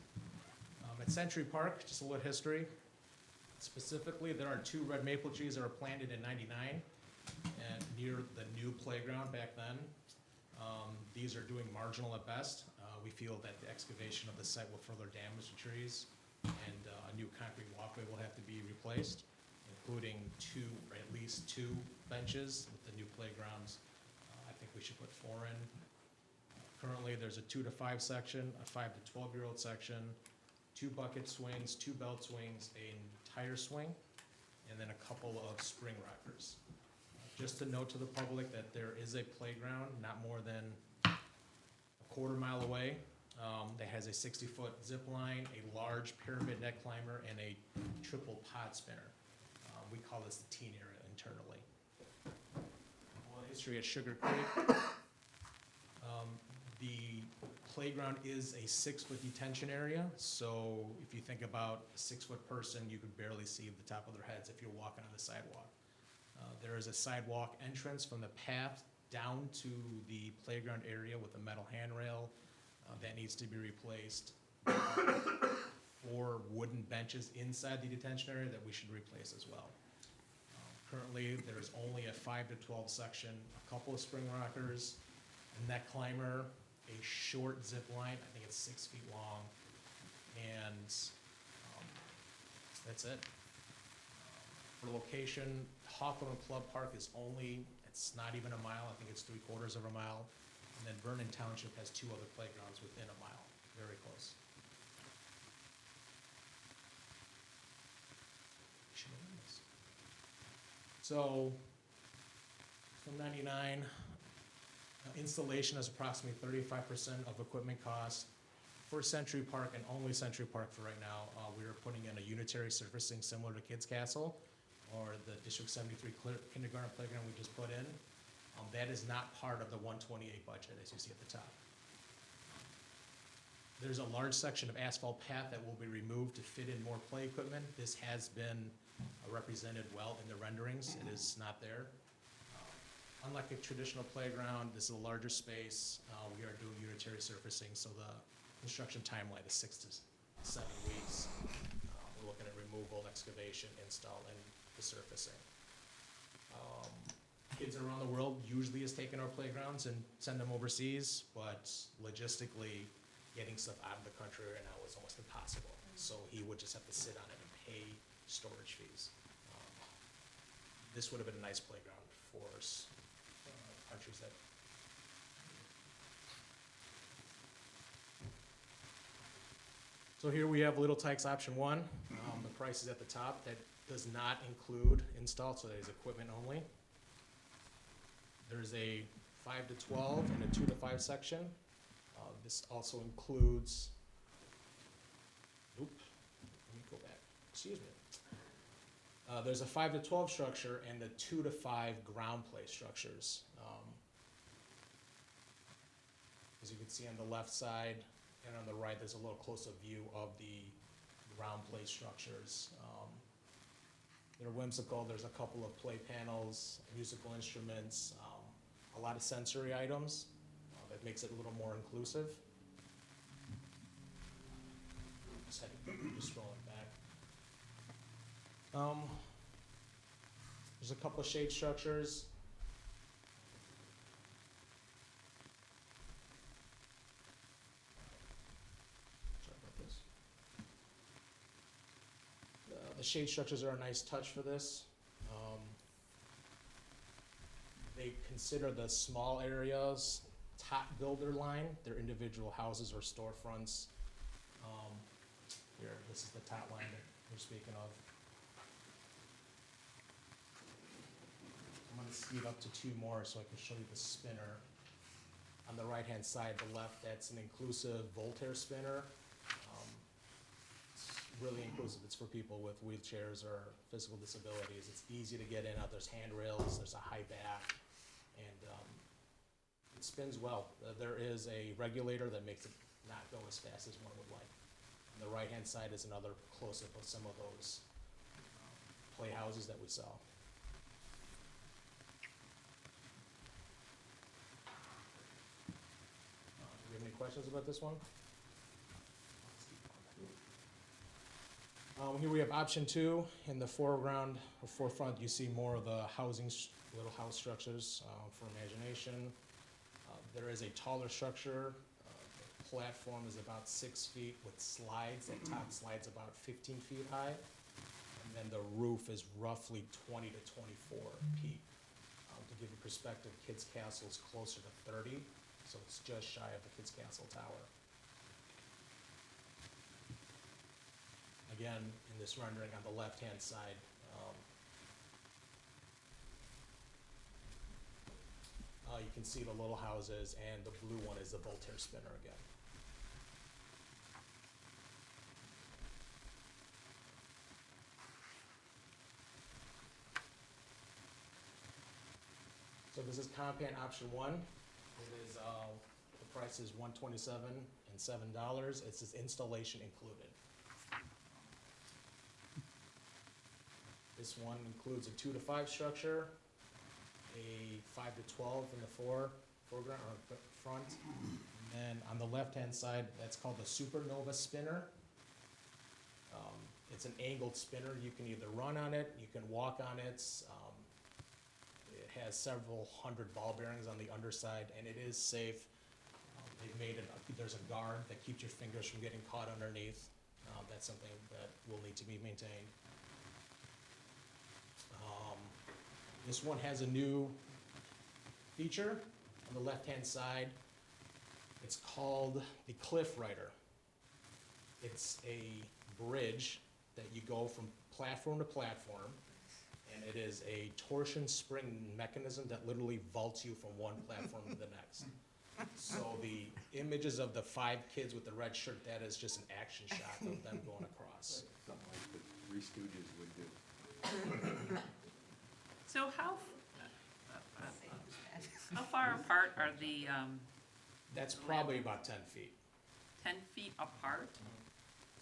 At Century Park, just a little history. Specifically, there are 2 red maple trees that were planted in '99 and near the new playground back then. These are doing marginal at best. We feel that the excavation of the site will further damage the trees, and a new concrete walkway will have to be replaced, including 2, or at least 2 benches with the new playgrounds. I think we should put 4 in. Currently, there's a 2 to 5 section, a 5 to 12-year-old section, 2 bucket swings, 2 belt swings, an entire swing, and then a couple of spring rockers. Just to note to the public that there is a playground not more than a quarter-mile away that has a 60-foot zip line, a large pyramid neck climber, and a triple pod spinner. We call this the teen area internally. A little history at Sugar Creek. The playground is a 6-foot detention area, so if you think about a 6-foot person, you could barely see the top of their heads if you're walking on the sidewalk. There is a sidewalk entrance from the path down to the playground area with a metal handrail that needs to be replaced. 4 wooden benches inside the detention area that we should replace as well. Currently, there's only a 5 to 12 section, a couple of spring rockers, a neck climber, a short zip line, I think it's 6 feet long, and that's it. For location, Hawthorne Club Park is only, it's not even a mile, I think it's 3/4 of a mile And then Vernon Township has 2 other playgrounds within a mile, very close. Should have done this. So, from 99, installation is approximately 35% of equipment cost. For Century Park and only Century Park for right now, we are putting in a unitary surfacing similar to Kids Castle or the District 73 kindergarten playground we just put in. That is not part of the 128 budget, as you see at the top. There's a large section of asphalt path that will be removed to fit in more play equipment. This has been represented well in the renderings. It is not there. Unlike a traditional playground, this is a larger space. We are doing unitary surfacing, so the construction timeline is 6 to 7 weeks. We're looking at removal, excavation, install, and the surfacing. Kids around the world usually has taken our playgrounds and send them overseas, but logistically, getting stuff out of the country right now is almost impossible. So he would just have to sit on it and pay storage fees. This would have been a nice playground for countries that. So here we have Little Tykes option 1. The price is at the top. That does not include install, so that is equipment only. There's a 5 to 12 and a 2 to 5 section. This also includes, let me go back, excuse me. There's a 5 to 12 structure and the 2 to 5 ground play structures. As you can see on the left side and on the right, there's a little closer view of the ground play structures. They're whimsical. There's a couple of play panels, musical instruments, a lot of sensory items. That makes it a little more inclusive. Just scrolling back. There's a couple of shade structures. Sorry about this. The shade structures are a nice touch for this. They consider the small areas top builder line, their individual houses or storefronts. Here, this is the top line that we're speaking of. I'm going to speed up to 2 more so I can show you the spinner. On the right-hand side, the left, that's an inclusive Voltaire spinner. It's really inclusive. It's for people with wheelchairs or physical disabilities. It's easy to get in. There's handrails. There's a high back. And it spins well. There is a regulator that makes it not go as fast as one would like. On the right-hand side is another close-up of some of those playhouses that we sell. Do you have any questions about this one? Here we have option 2. In the foreground or forefront, you see more of the housing, little house structures for imagination. There is a taller structure. The platform is about 6 feet with slides. That top slide's about 15 feet high. And then the roof is roughly 20 to 24 feet. To give you perspective, Kids Castle is closer to 30, so it's just shy of the Kids Castle tower. Again, in this rendering on the left-hand side, you can see the little houses, and the blue one is the Voltaire spinner again. So this is comp plan option 1. It is, the price is $127 and $7. It's this installation included. This one includes a 2 to 5 structure, a 5 to 12 in the foreground or front. And then on the left-hand side, that's called the Supernova spinner. It's an angled spinner. You can either run on it, you can walk on it. It has several hundred ball bearings on the underside, and it is safe. They've made it, there's a guard that keeps your fingers from getting caught underneath. That's something that will need to be maintained. This one has a new feature on the left-hand side. It's called the Cliff Rider. It's a bridge that you go from platform to platform, and it is a torsion spring mechanism that literally vaults you from one platform to the next. So the images of the 5 kids with the red shirt, that is just an action shot of them going across. Something like the Three Stooges would do. So how far apart are the, That's probably about 10 feet. 10 feet apart?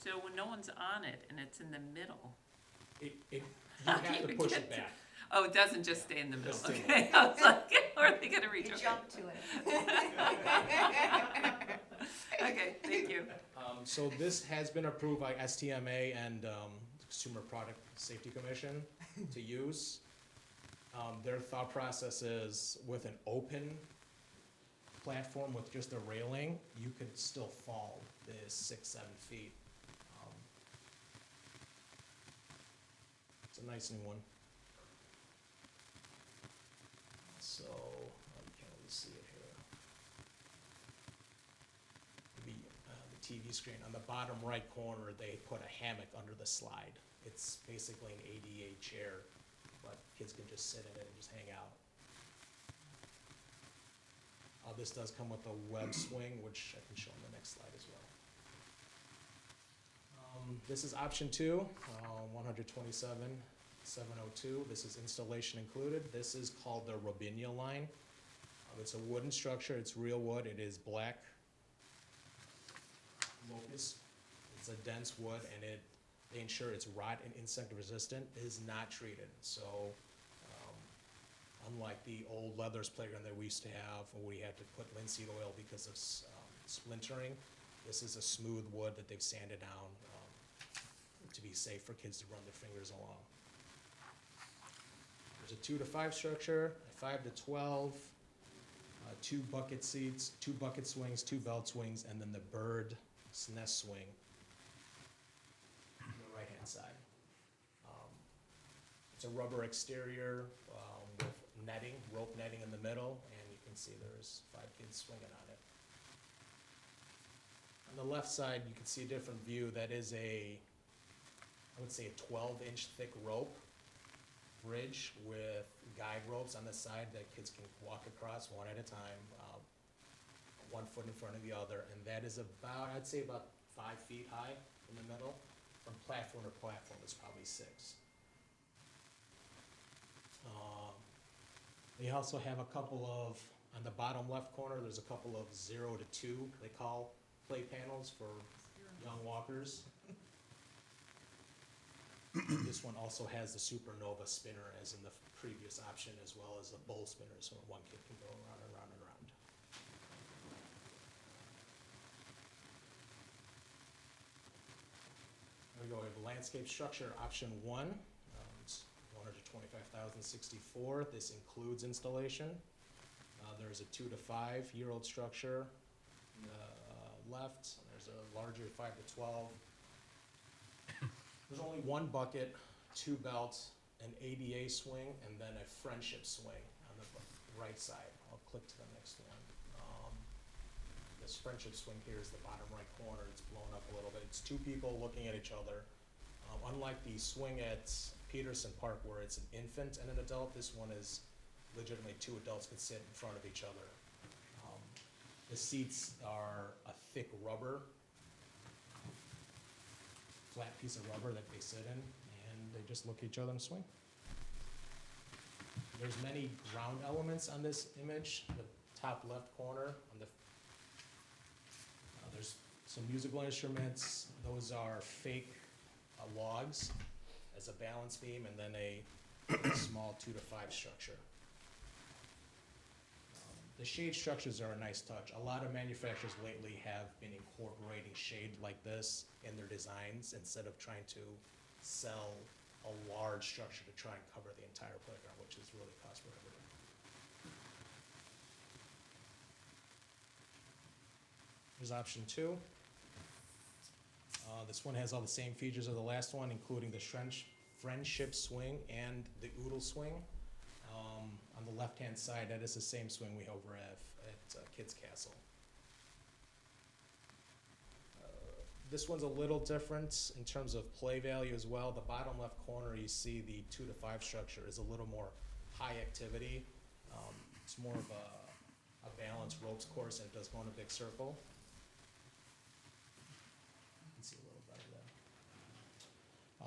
So when no one's on it and it's in the middle, You have to push it back. oh, it doesn't just stay in the middle, Just stay okay? I was like, where are they gonna reach? You Okay. jump to it. Okay, thank you. So this has been approved by STMA and Consumer Product Safety Commission to use. Their thought process is with an open platform with just a railing, you could still fall the 6-7 feet. It's a nice new one. So, you can't really see it here. The TV screen, on the bottom right corner, they put a hammock under the slide. It's basically an ADA chair, but kids can just sit in it and just hang out. This does come with a web swing, which I can show on the next slide as well. This is option 2, 127,702. This is installation included. This is called the Robinia line. It's a wooden structure. It's real wood. It is black locust. It's a dense wood, and they ensure it's rot and insect resistant. It is not treated. So unlike the old Leathers playground that we used to have, where we had to put linseed oil because of splintering, this is a smooth wood that they've sanded down to be safe for kids to run their fingers along. There's a 2 to 5 structure, a 5 to 12, 2 bucket seats, 2 bucket swings, 2 belt swings, and then the bird's nest swing on the right-hand side. It's a rubber exterior with netting, rope netting in the middle, and you can see there's 5 kids swinging on it. On the left side, you can see a different view. That is I would say a 12-inch thick rope bridge with guide ropes on the side that kids can walk across one at a time, 1 foot in front of the other, and that is about, I'd say about 5 feet high in the middle. From platform to platform, it's probably 6. They also have a couple of, on the bottom left corner, there's a couple of 0 to 2, they call play panels for young walkers. This one also has the Supernova spinner as in the previous option, as well as a bowl spinner, so one kid can go around and around and around. There we go, we have landscape structure, option 1. It's $125,064. This includes installation. There's a 2 to 5-year-old structure on the left. There's a larger 5 to 12. There's only 1 bucket, 2 belts, an ADA swing, and then a friendship swing on the right side. I'll click to the next one. This friendship swing here is the bottom right corner. It's blown up a little bit. It's 2 people looking at each other. Unlike the swing at Peterson Park where it's an infant and an adult, this one is legitimately 2 adults can sit in front of each other. The seats are a thick rubber, flat piece of rubber that they sit in, and they just look at each other and swing. There's many ground elements on this image. The top left corner, on the there's some musical instruments. Those are fake logs as a balance beam, and then a small 2 to 5 structure. The shade structures are a nice touch. A lot of manufacturers lately have been incorporating shade like this in their designs instead of trying to sell a large structure to try and cover the entire playground, which is really cost prohibitive. Here's option 2. This one has all the same features of the last one, including the friendship swing and the oodle swing. On the left-hand side, that is the same swing we over at Kids Castle. This one's a little different in terms of play value as well. The bottom left corner, you see the 2 to 5 structure is a little more high activity. It's more of a balanced ropes course, and it does go in a big circle. You can see a little better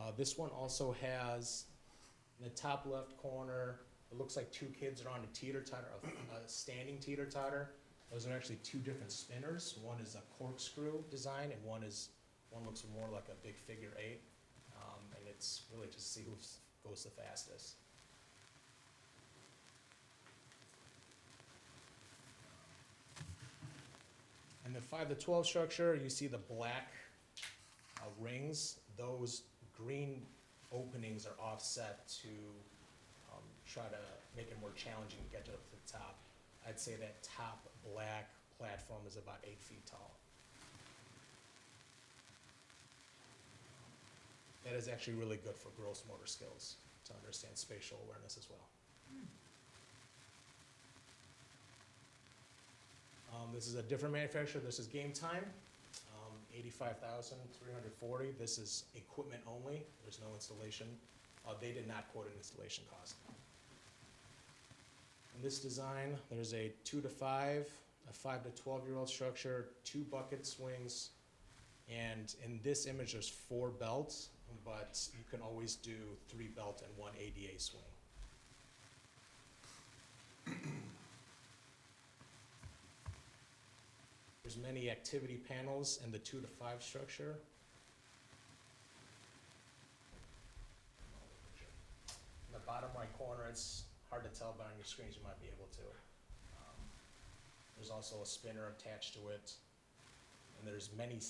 there. This one also has, in the top left corner, it looks like 2 kids are on a teeter-totter, a standing teeter-totter. Those are actually 2 different spinners. One is a corkscrew design, and one looks more like a big figure 8. And it's really just to see who goes the fastest. And the 5 to 12 structure, you see the black rings. Those green openings are offset to try to make it more challenging to get to the top. I'd say that top black platform is about 8 feet tall. That is actually really good for gross motor skills, to understand spatial awareness as well. This is a different manufacturer. This is Game Time, $85,340. This is equipment only. There's no installation. They did not quote an installation cost. In this design, there's a 2 to 5, a 5 to 12-year-old structure, 2 bucket swings, and in this image, there's 4 belts, but you can always do 3 belt and 1 ADA swing. There's many activity panels in the 2 to 5 structure. In the bottom right corner, it's hard to tell, but on your screens you might be able to. There's also a spinner attached to it. And there's many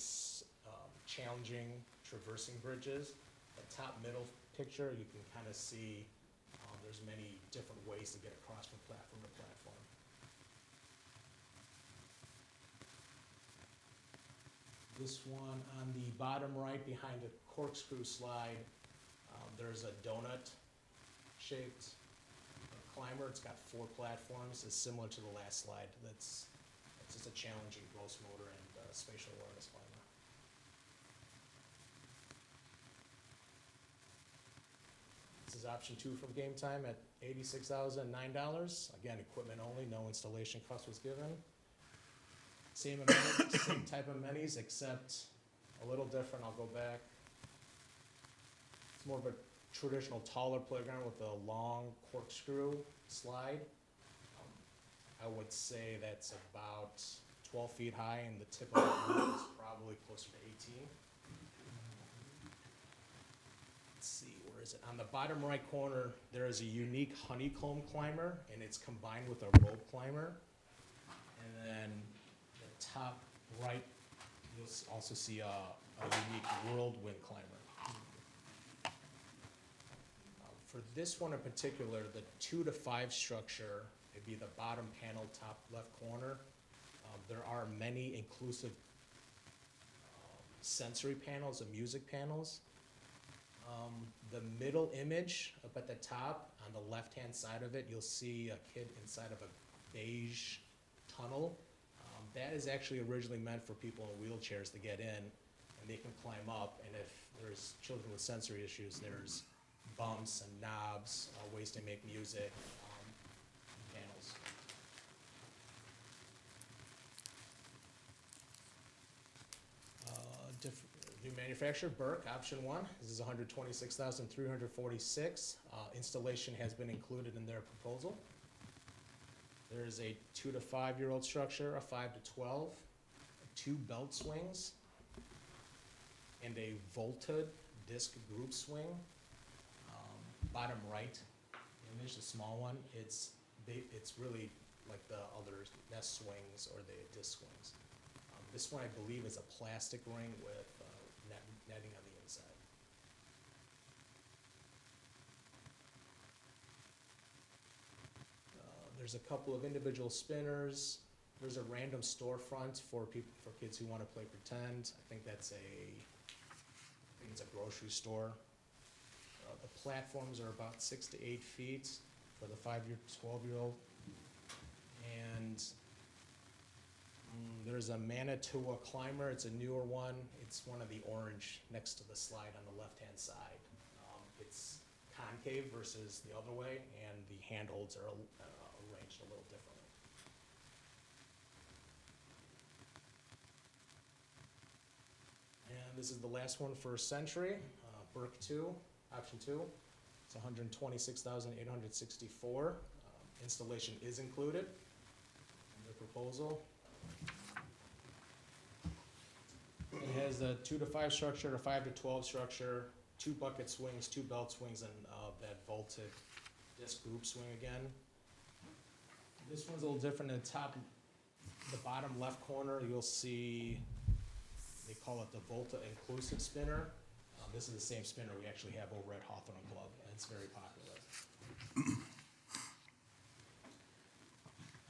challenging traversing bridges. The top middle picture, you can kind of see there's many different ways to get across from platform to platform. This one on the bottom right behind the corkscrew slide, there's a donut-shaped climber. It's got 4 platforms. It's similar to the last slide. It's just a challenging gross motor and spatial awareness climber. This is option 2 from Game Time at $86,009. Again, equipment only, no installation cost was given. Same amenities, same type of amenities, except a little different. I'll go back. It's more of a traditional taller playground with a long corkscrew slide. I would say that's about 12 feet high, and the tip of the roof is probably closer to 18. Let's see, where is it? On the bottom right corner, there is a unique honeycomb climber, and it's combined with a rope climber. And then the top right, you'll also see a unique whirlwind climber. For this one in particular, the 2 to 5 structure, it'd be the bottom panel, top left corner. There are many inclusive sensory panels and music panels. The middle image up at the top, on the left-hand side of it, you'll see a kid inside of a beige tunnel. That is actually originally meant for people in wheelchairs to get in, and they can climb up. And if there's children with sensory issues, there's bumps and knobs, ways to make music, panels. New manufacturer, Burke, option 1. This is $126,346. Installation has been included in their proposal. There is a 2 to 5-year-old structure, a 5 to 12, 2 belt swings, and a vaulted disc group swing. Bottom right image, the small one, it's really like the other nest swings or the disc swings. This one, I believe, is a plastic ring with netting on the inside. There's a couple of individual spinners. There's a random storefront for kids who want to play pretend. I think it's a grocery store. The platforms are about 6 to 8 feet for the 5-year, 12-year-old. And There's a Manitoua Climber, it's a newer one. It's one of the orange next to the slide on the left-hand side. It's concave versus the other way, and the handholds are arranged a little differently. And this is the last one for Century, Burke 2, option 2. It's $126,864. Installation is included in the proposal. It has a 2 to 5 structure, a 5 to 12 structure, 2 bucket swings, 2 belt swings, and that vaulted disc group swing again. This one's a little different. In the bottom left corner, you'll see, they call it the Volta Inclusive Spinner. This is the same spinner we actually have over at Hawthorne Club, and it's very popular.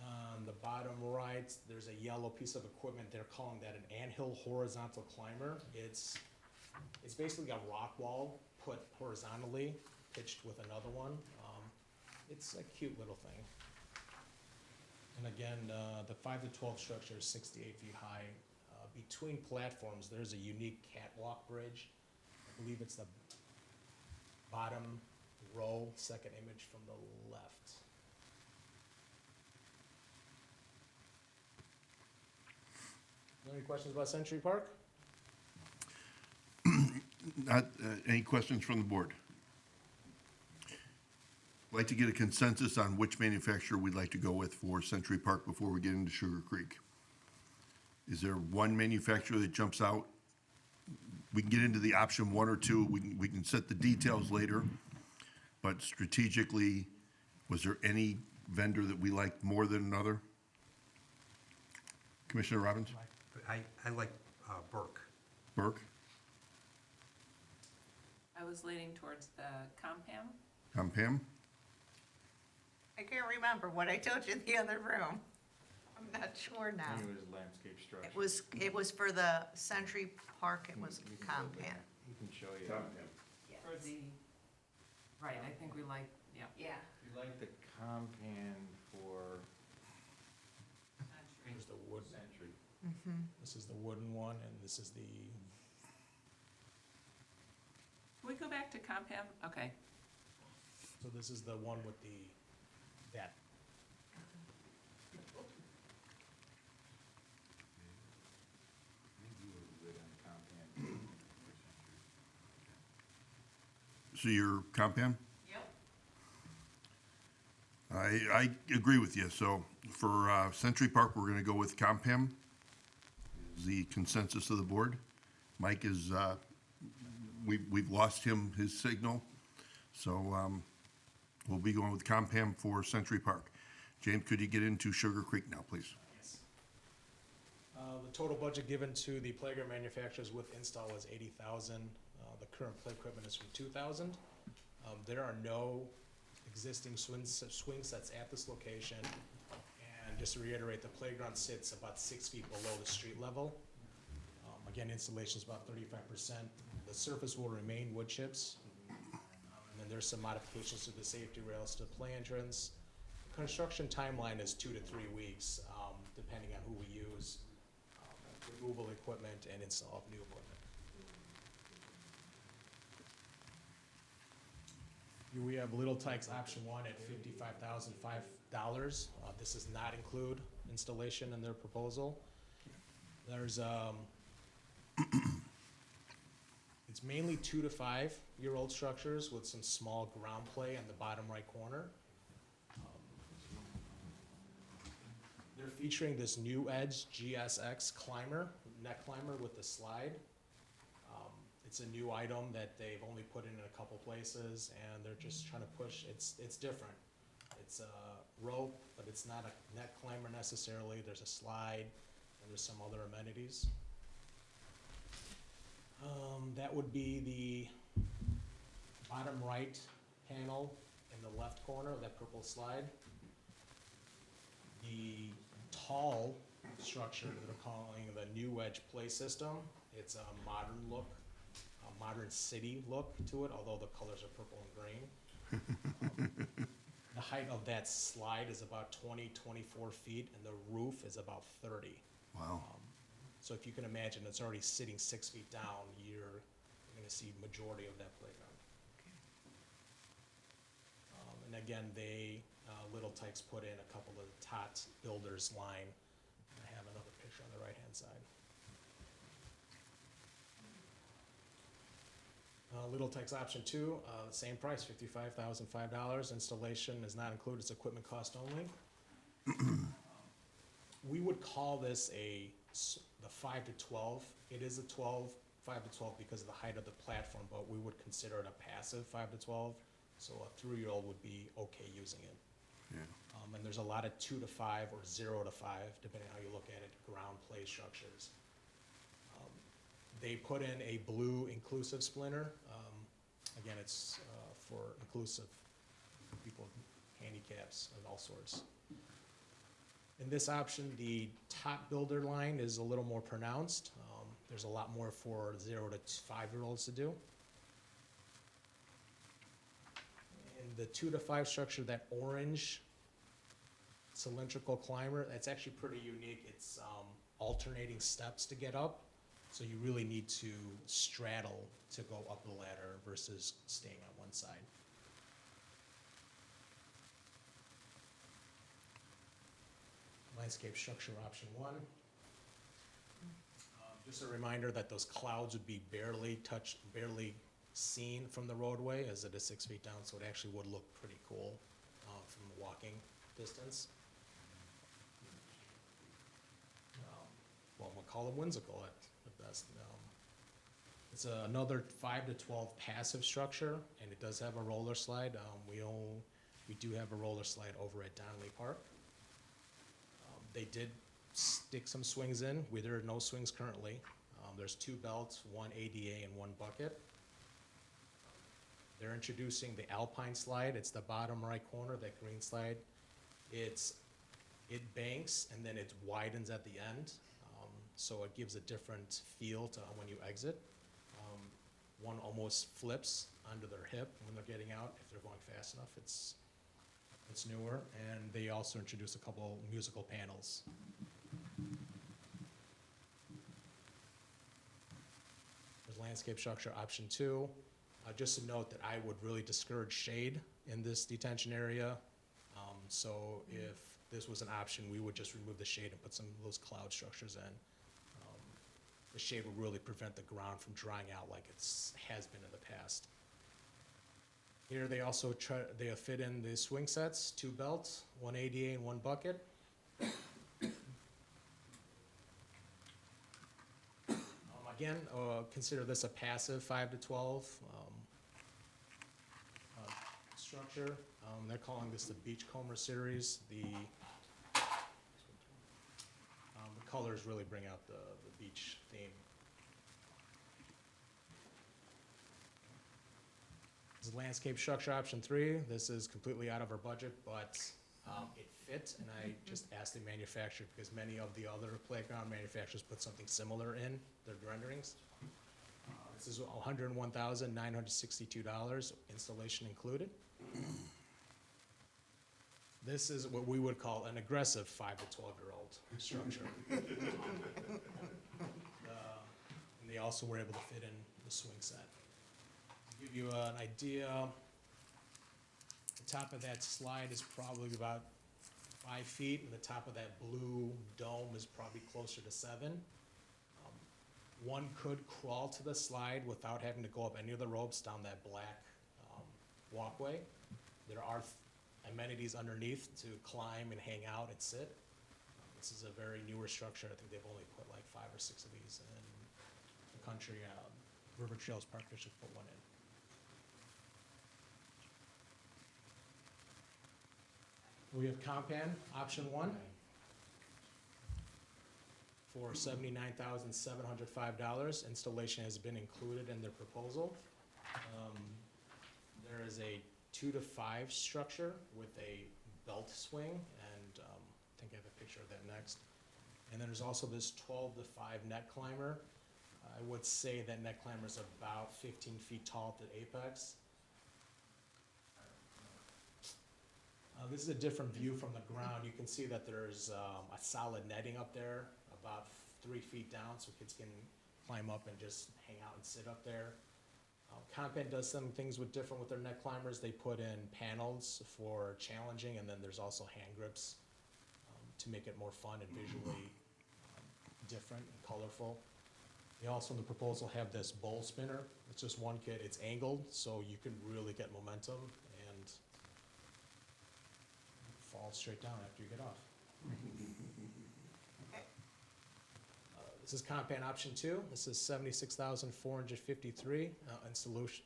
On the bottom right, there's a yellow piece of equipment. They're calling that an anthill horizontal climber. It's basically a rock wall put horizontally, pitched with another one. It's a cute little thing. And again, the 5 to 12 structure is 68 feet high. Between platforms, there's a unique catwalk bridge. I believe it's the bottom row, second image from the left. Any questions about Century Park? Any questions from the board? I'd like to get a consensus on which manufacturer we'd like to go with for Century Park before we get into Sugar Creek. Is there one manufacturer that jumps out? We can get into the option 1 or 2. We can set the details later. But strategically, was there any vendor that we liked more than another? Commissioner Robbins? I like Burke. Burke? I was leaning towards the Compam. Pam? I can't remember what I told you in the other room. I'm not sure now. It was landscape structure. It was for the Century Park, it was Compan. We can show you. For the, right, I think we like, yeah. Yeah. You like the compan for Here's the wood. Century. This is the wooden one, and this is the, Can we go back to Compam? Okay. so this is the one with that. So you're Compam? Yep. I agree with you. So for Century Park, we're gonna go with Compam. Is the consensus of the board? Mike is, we've lost his signal. So we'll be going with Compam for Century Park. James, could you get into Sugar Creek now, please? Yes. The total budget given to the playground manufacturers with install is $80,000. The current play equipment is from $2,000. There are no existing swing sets at this location. And just to reiterate, the playground sits about 6 feet below the street level. Again, installation is about 35%. The surface will remain wood chips. And then there's some modifications to the safety rails to the play entrance. Construction timeline is 2 to 3 weeks, depending on who we use, removal equipment and install of new equipment. Here we have Little Tykes option 1 at $55,005. This does not include installation in their proposal. There's, it's mainly 2 to 5-year-old structures with some small ground play in the bottom right corner. They're featuring this New Edge GSX climber, neck climber with the slide. It's a new item that they've only put in a couple places, and they're just trying to push. It's different. It's a rope, but it's not a neck climber necessarily. There's a slide, and there's some other amenities. That would be the bottom right panel in the left corner of that purple slide. The tall structure that they're calling the New Edge Play System. It's a modern look, a modern city look to it, although the colors are purple and green. The height of that slide is about 24 feet, and the roof is about 30. Wow. So if you can imagine, it's already sitting 6 feet down, you're gonna see majority of that playground. And again, Little Tikes put in a couple of Tot Builders line. I have another picture on the right-hand side. Little Tikes option 2, same price, $55,005. Installation is not included, it's equipment cost only. We would call this the 5 to 12. It is a 5 to 12 because of the height of the platform, but we would consider it a passive 5 to 12. So a 3-year-old would be okay using it. Yeah. And there's a lot of 2 to 5 or 0 to 5, depending on how you look at it, ground play structures. They put in a blue inclusive splinter. Again, it's for inclusive people with handicaps of all sorts. In this option, the Top Builder line is a little more pronounced. There's a lot more for 0 to 5-year-olds to do. In the 2 to 5 structure, that orange cylindrical climber, that's actually pretty unique. It's alternating steps to get up. So you really need to straddle to go up the ladder versus staying on one side. Landscape structure option 1. Just a reminder that those clouds would be barely seen from the roadway as it is 6 feet down, so it actually would look pretty cool from the walking distance. Well, we'll call them whimsical at the best. It's another 5 to 12 passive structure, and it does have a roller slide. We do have a roller slide over at Donnelly Park. They did stick some swings in. There are no swings currently. There's 2 belts, 1 ADA and 1 bucket. They're introducing the Alpine slide. It's the bottom right corner, that green slide. It banks and then it widens at the end. So it gives a different feel to when you exit. One almost flips onto their hip when they're getting out. If they're going fast enough, it's newer. And they also introduced a couple musical panels. There's landscape structure option 2. Just to note that I would really discourage shade in this detention area. So if this was an option, we would just remove the shade and put some of those cloud structures in. The shade will really prevent the ground from drying out like it has been in the past. Here they also they fit in the swing sets, 2 belts, 1 ADA and 1 bucket. Again, consider this a passive 5 to 12 structure. They're calling this the Beachcomber series. The colors really bring out the beach theme. This is landscape structure option 3. This is completely out of our budget, but it fit, and I just asked the manufacturer because many of the other playground manufacturers put something similar in their renderings. This is $101,962, installation included. This is what we would call an aggressive 5 to 12-year-old structure. And they also were able to fit in the swing set. To give you an idea, the top of that slide is probably about 5 feet, and the top of that blue dome is probably closer to 7. One could crawl to the slide without having to go up any of the ropes down that black walkway. There are amenities underneath to climb and hang out and sit. This is a very newer structure. I think they've only put like 5 or 6 of these in the country. River Trails Park District put one in. We have Compan, option 1, for $79,705. Installation has been included in their proposal. There is a 2 to 5 structure with a belt swing, and I think I have a picture of that next. And then there's also this 12 to 5 net climber. I would say that net climber is about 15 feet tall at the apex. This is a different view from the ground. You can see that there's a solid netting up there, a about 3 feet down, so kids can climb up and just hang out and sit up there. Compan does some things different with their neck climbers. They put in panels for challenging, and then there's also hand grips to make it more fun and visually different and colorful. They also, in the proposal, have this bowl spinner. It's just one kid. It's angled, so you can really get momentum and fall straight down after you get off. This is Compan option 2. This is $76,453.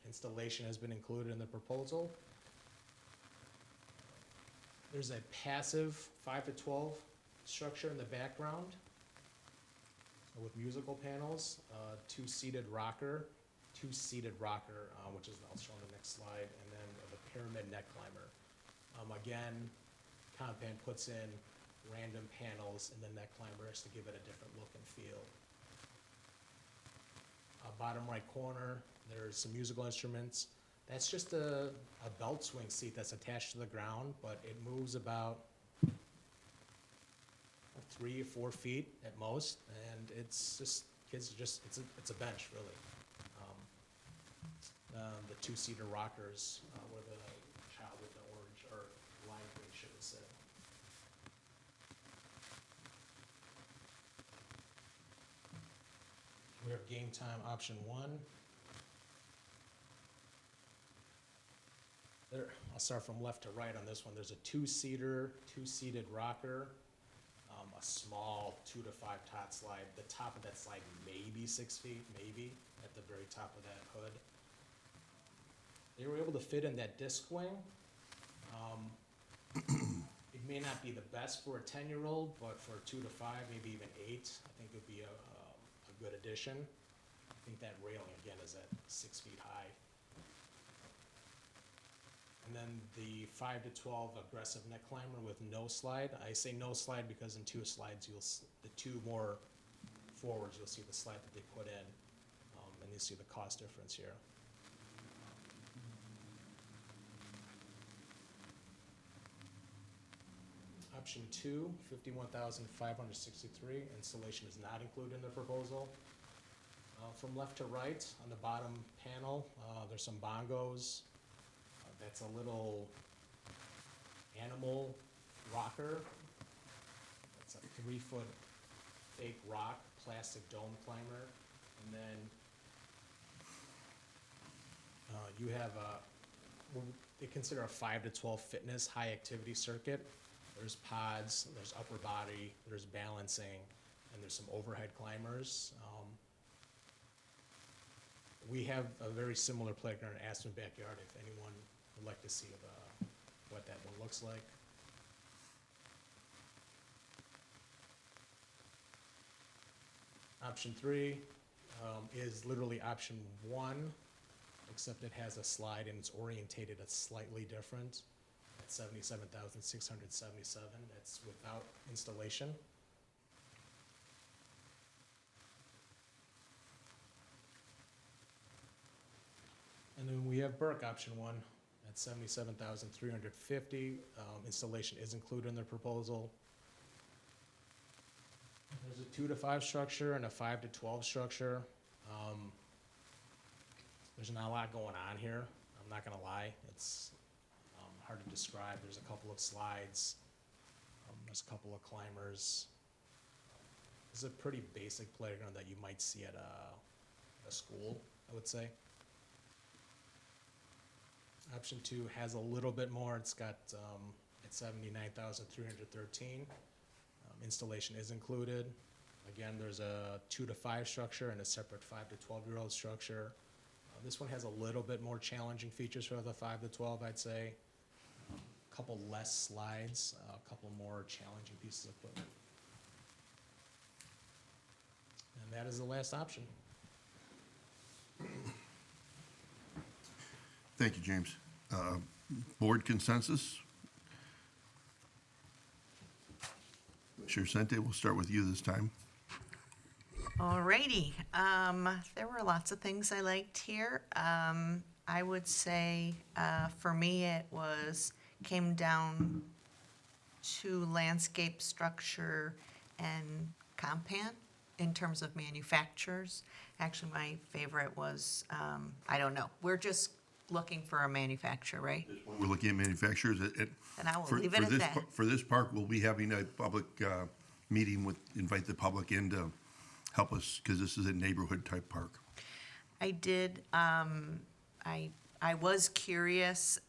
Installation has been included in the proposal. There's a passive 5 to 12 structure in the background with musical panels, two-seated rocker, which is, I'll show on the next slide, and then the pyramid neck climber. Again, Compan puts in random panels in the neck climbers to give it a different look and feel. Bottom right corner, there's some musical instruments. That's just a belt swing seat that's attached to the ground, but it moves about 3 or 4 feet at most, and it's just, it's a bench, really. The two-seater rockers where the child with the orange or lime green should sit. We have game time option 1. There, I'll start from left to right on this one. There's a two-seated rocker, a small 2 to 5 tot slide. The top of that slide may be 6 feet, maybe, at the very top of that hood. They were able to fit in that disc wing. It may not be the best for a 10-year-old, but for 2 to 5, maybe even 8, I think it would be a good addition. I think that railing, again, is at 6 feet high. And then the 5 to 12 aggressive neck climber with no slide. I say no slide because in 2 slides, the 2 more forwards, you'll see the slide that they put in, and you see the cost difference here. Option 2, $51,563. Installation is not included in the proposal. From left to right, on the bottom panel, there's some bongos. That's a little animal rocker. It's a 3-foot fake rock, plastic dome climber. And then you have what they consider a 5 to 12 fitness high activity circuit. There's pods, there's upper body, there's balancing, and there's some overhead climbers. We have a very similar playground in Aspen backyard if anyone would like to see what that one looks like. Option 3 is literally option 1, except it has a slide and it's orientated slightly different. At $77,677. That's without installation. And then we have Burke option 1 at $77,350. Installation is included in the proposal. There's a 2 to 5 structure and a 5 to 12 structure. There's not a lot going on here. I'm not gonna lie. It's hard to describe. There's a couple of slides. There's a couple of climbers. This is a pretty basic playground that you might see at a school, I would say. Option 2 has a little bit more. It's got at $79,313. Installation is included. Again, there's a 2 to 5 structure and a separate 5 to 12-year-old structure. This one has a little bit more challenging features for the 5 to 12, I'd say. A couple less slides, a couple more challenging pieces of equipment. And that is the last option. Thank you, James. Board consensus? Chair Sente, we'll start with you this time. Alrighty, there were lots of things I liked here. I would say, for me, it came down to landscape structure and Compan in terms of manufacturers. Actually, my favorite was, I don't know, we're just looking for a manufacturer, right? We're looking at manufacturers. And I will For- leave it for at this that. par- For this park, we'll be having a public meeting invite the public in to help us, because this is a neighborhood-type park. I did, I was curious,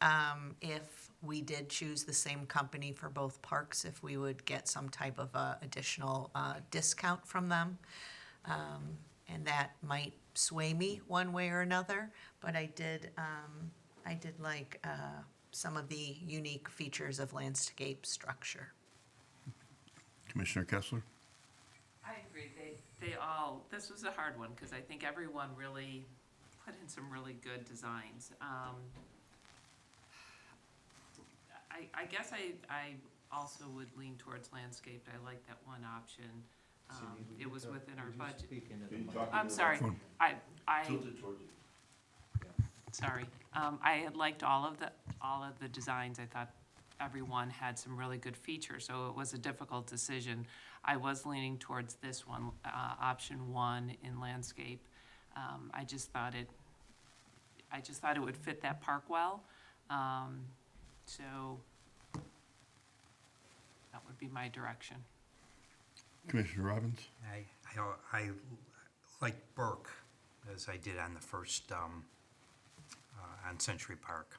if we did choose the same company for both parks, if we would get some type of additional discount from them. And that might sway me one way or another, but I did like some of the unique features of landscape structure. Commissioner Kessler? I agree. They all, this was a hard one, because I think everyone really put in some really good designs. I guess I also would lean towards landscaped. I like that one option. It was within our budget. I'm sorry. Phone. Sorry. I had liked all of the designs. I thought everyone had some really good features, so it was a difficult decision. I was leaning towards this one, option one in landscape. I just thought it would fit that park well. So that would be my direction. Commissioner Robbins? I like Burke, as I did on the first, on Century Park.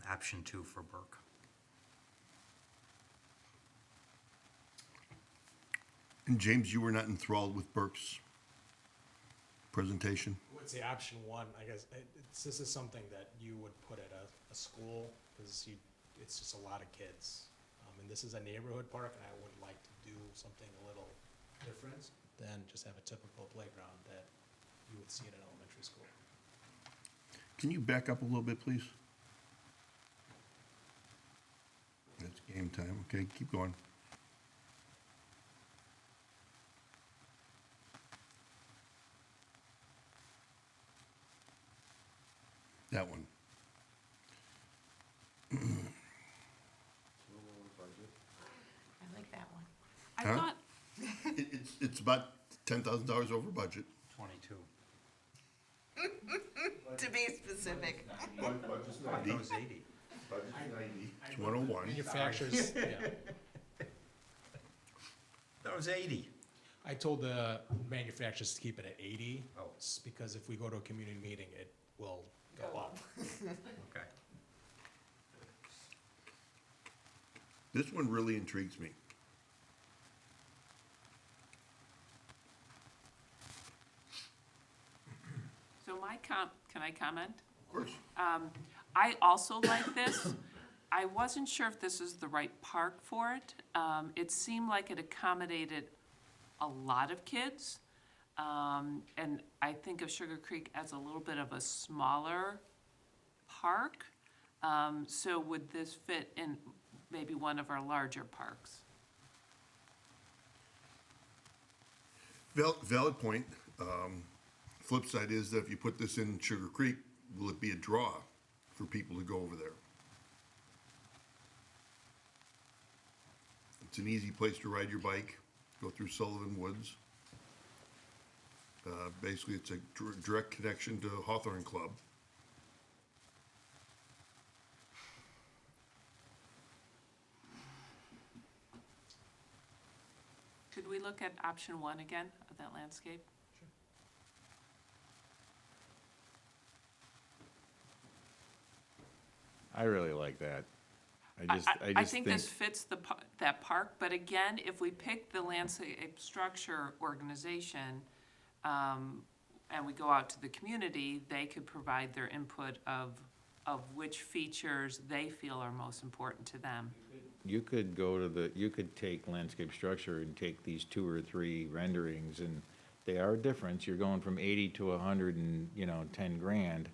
Option 2 for Burke. And James, you were not enthralled with Burke's presentation? I would say option one, I guess, this is something that you would put at a school, because it's just a lot of kids. And this is a neighborhood park, and I would like to do something a little different than just have a typical playground that you would see at an elementary school. Can you back up a little bit, please? It's game time. Okay, keep going. That one. I like that one. I Huh? thought, It's about $10,000 over budget. 22. To be specific. I thought it was 80. It's 101. Manufacturers, yeah. That was 80. I told the manufacturers to keep it at 80. Oh. Because if we go to a community meeting, it will go up. Okay. This one really intrigues me. so can I comment? Of course. I also like this. I wasn't sure if this is the right park for it. It seemed like it accommodated a lot of kids. And I think of Sugar Creek as a little bit of a smaller park. So would this fit in maybe one of our larger parks? Valid point. Flip side is that if you put this in Sugar Creek, will it be a draw for people to go over there? It's an easy place to ride your bike, go through Sullivan Woods. Basically, it's a direct connection to Hawthorne Club. Could we look at option one again of that landscape? I really like that. I just think this fits that park, but again, if we pick the landscape structure organization, and we go out to the community, they could provide their input of which features they feel are most important to them. You could you could take landscape structure and take these 2 or 3 renderings, and they are different. You're going from 80 to 110 grand.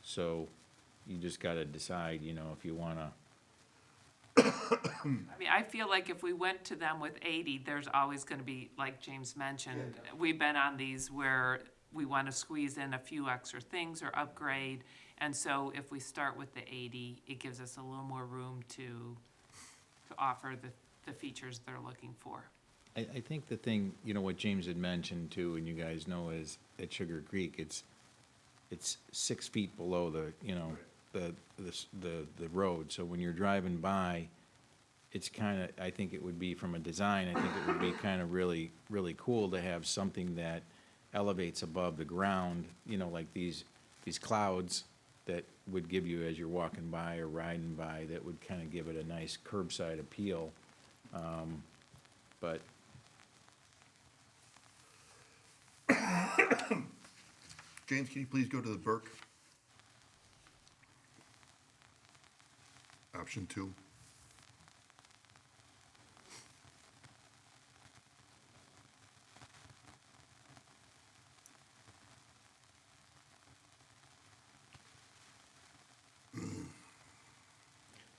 So you just gotta decide, if you wanna. I mean, I feel like if we went to them with 80, there's always gonna be, like James mentioned, we've been on these where we wanna squeeze in a few extra things or upgrade. And so if we start with the 80, it gives us a little more room to offer the the features they're looking for. I think the thing, you know, what James had mentioned too, and you guys know, is at Sugar Creek, it's 6 feet below the, you know, the road. So when you're driving by, it's kind of, I think it would be, from a design, I think it would be kind of really, really cool to have something that elevates above the ground, you know, like these clouds that would give you, as you're walking by or riding by, that would kind of give it a nice curbside appeal. But James, can you please go to the Burke? Option 2.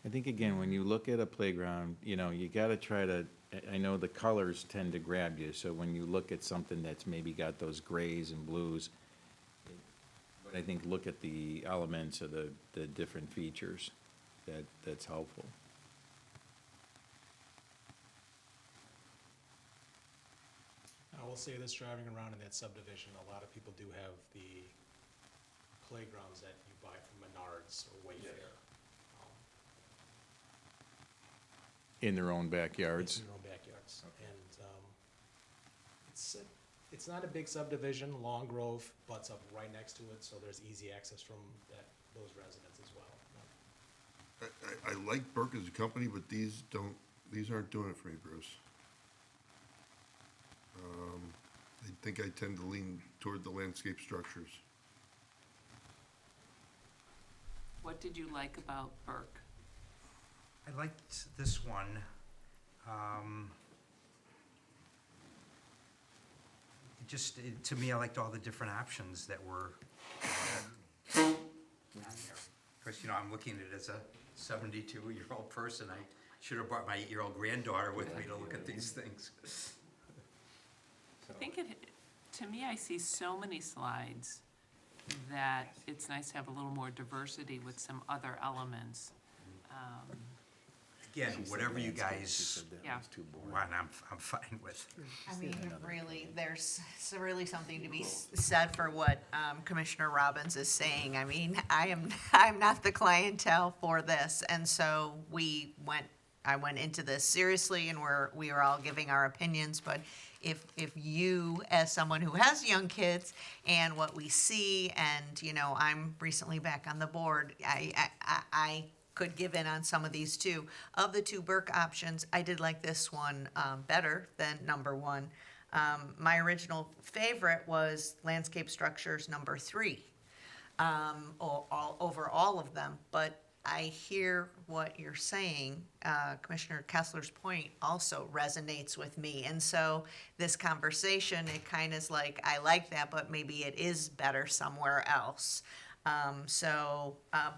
I think, again, when you look at a playground, you know, you gotta try to, I know the colors tend to grab you, so when you look at something that's maybe got those grays and blues, but I think look at the elements of the different features, that's helpful. I will say this, driving around in that subdivision, a lot of people do have the playgrounds that you buy from Menards or Wayfair. In their own backyards. In their own backyards. And it's not a big subdivision. Long Grove butts up right next to it, so there's easy access from those residents as well. I like Burke as a company, but these aren't doing it for me, Bruce. I think I tend to lean toward the landscape structures. What did you like about Burke? I liked this one. To me, I liked all the different options that were on there. Of course, you know, I'm looking at it as a 72-year-old person. I should have brought my 8-year-old granddaughter with me to look at these things. I think to me, I see so many slides that it's nice to have a little more diversity with some other elements. Again, whatever you guys Yeah. want, I'm fine with. I mean, really, there's really something to be said for what Commissioner Robbins is saying. I mean, I'm not the clientele for this, and so I went into this seriously, and we were all giving our opinions, but if you, as someone who has young kids, and what we see, and, you know, I'm recently back on the board, I could give in on some of these too. Of the 2 Burke options, I did like this one better than number 1. My original favorite was landscape structures number 3, over all of them, but I hear what you're saying. Commissioner Kessler's point also resonates with me. And so this conversation, it kind of is like, I like that, but maybe it is better somewhere else.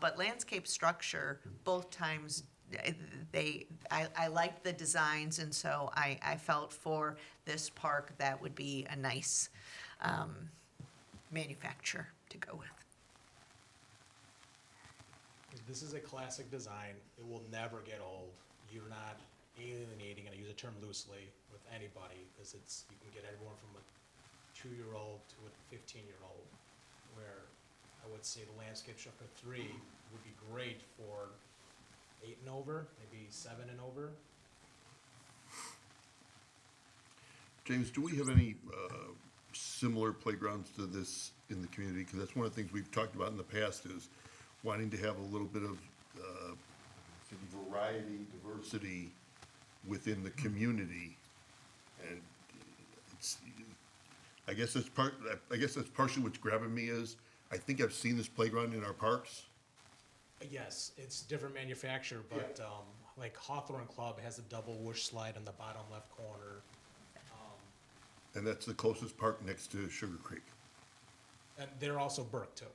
But landscape structure, both times, I liked the designs, and so I felt for this park that would be a nice manufacturer to go with. This is a classic design. It will never get old. You're not alienating, and I use the term loosely, with anybody, because you can get everyone from a 2-year-old to a 15-year-old, where I would say the landscape structure 3 would be great for 8 and over, maybe 7 and over. James, do we have any similar playgrounds to this in the community? Because that's one of the things we've talked about in the past, is wanting to have a little bit of variety, diversity within the community. And I guess that's partially what's grabbing me is, I think I've seen this playground in our parks. Yes, it's different manufacturer, but like Hawthorne Club has a double whoosh slide in the bottom left corner. And that's the closest park next to Sugar Creek. And they're also Burke too.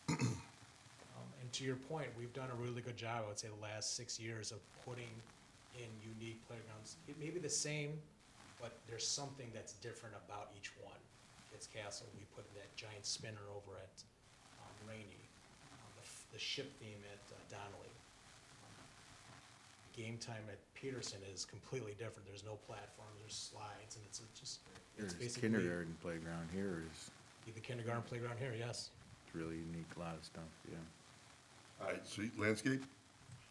And to your point, we've done a really good job, I would say, the last 6 years of putting in unique playgrounds. It may be the same, but there's something that's different about each one. Kids Castle, we put that giant spinner over at Rainey, the ship theme at Donnelly. game time at Peterson is completely different. There's no platform, there's slides, and it's just, it's There's basically kindergarten playground here is the kindergarten playground here, yes. really unique, a lot of stuff, yeah. All right, so landscape?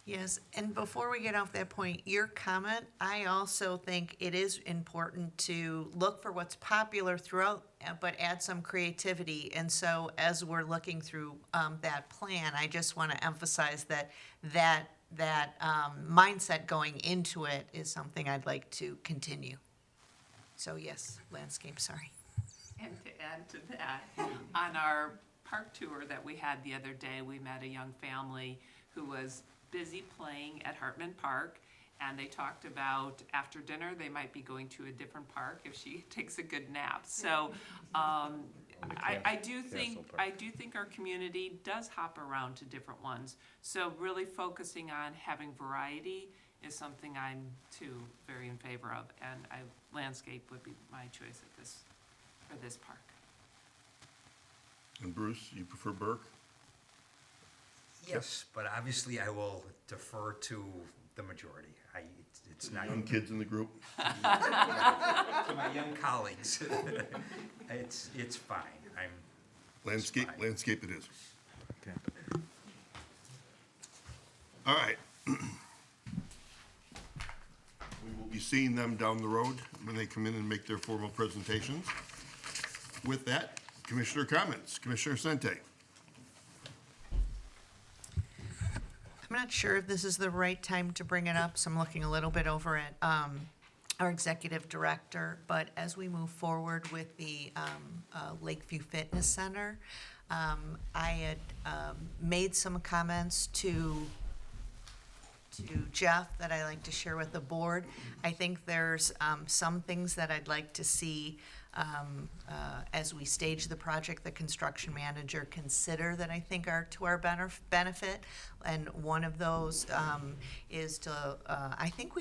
Yes, and before we get off that point, your comment, I also think it is important to look for what's popular throughout, but add some creativity. And so as we're looking through that plan, I just want to emphasize that mindset going into it is something I'd like to continue. So yes, landscape, sorry. And to add to that, on our park tour that we had the other day, we met a young family who was busy playing at Hartman Park, and they talked about after dinner, they might be going to a different park if she takes a good nap. So, I do think our community does hop around to different ones. So really focusing on having variety is something I'm too very in favor of, and landscape would be my choice at for this park. And Bruce, you prefer Burke? Yes, but obviously I will defer to the majority. It's not, Young kids in the group? to my young colleagues, it's fine. Landscape, fine. landscape it is. Okay. All right. We will be seeing them down the road when they come in and make their formal presentations. With that, Commissioner comments. Commissioner Sente. I'm not sure if this is the right time to bring it up, so I'm looking a little bit over at our executive director. But as we move forward with the Lakeview Fitness Center, I had made some comments to Jeff that I like to share with the board. I think there's some things that I'd like to see as we stage the project, the construction manager consider that I think are to our benefit. And one of those is to, I think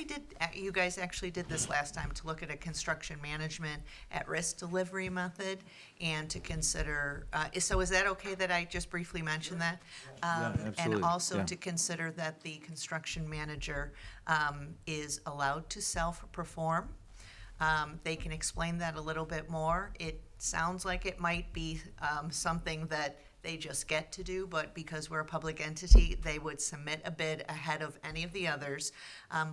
you guys actually did this last time, to look at a construction management at-risk delivery method and to consider, so is that okay that I just briefly mention that? absolutely, And also yeah. to consider that the construction manager is allowed to self-perform. They can explain that a little bit more. It sounds like it might be something that they just get to do, but because we're a public entity, they would submit a bid ahead of any of the others.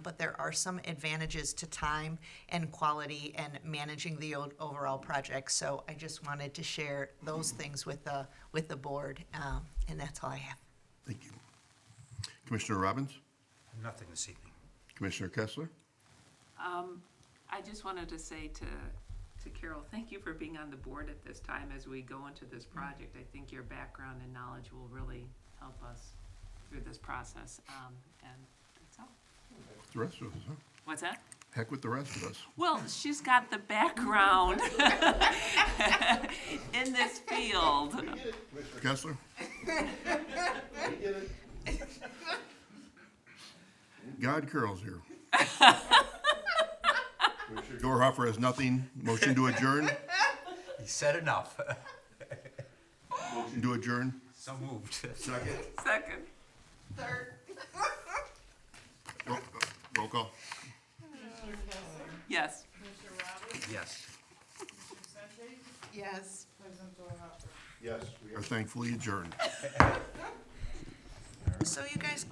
But there are some advantages to time and quality and managing the overall project. So I just wanted to share those things with the board, and that's all I have. Thank you. Commissioner Robbins? Nothing this evening. Commissioner Kessler? I just wanted to say to Carol, thank you for being on the board at this time as we go into this project. I think your background and knowledge will really help us through this process, and that's all. The rest of us, huh? What's that? Heck with the rest of us. Well, she's got the background in this field. Commissioner Kessler? God curls here. Commissioner Dorhofer has nothing. Motion to adjourn? He said enough. Motion to adjourn? So moved. Second? Second. Third. Roll call. Yes. Yes. Yes. Yes. We are thankfully adjourned. So you guys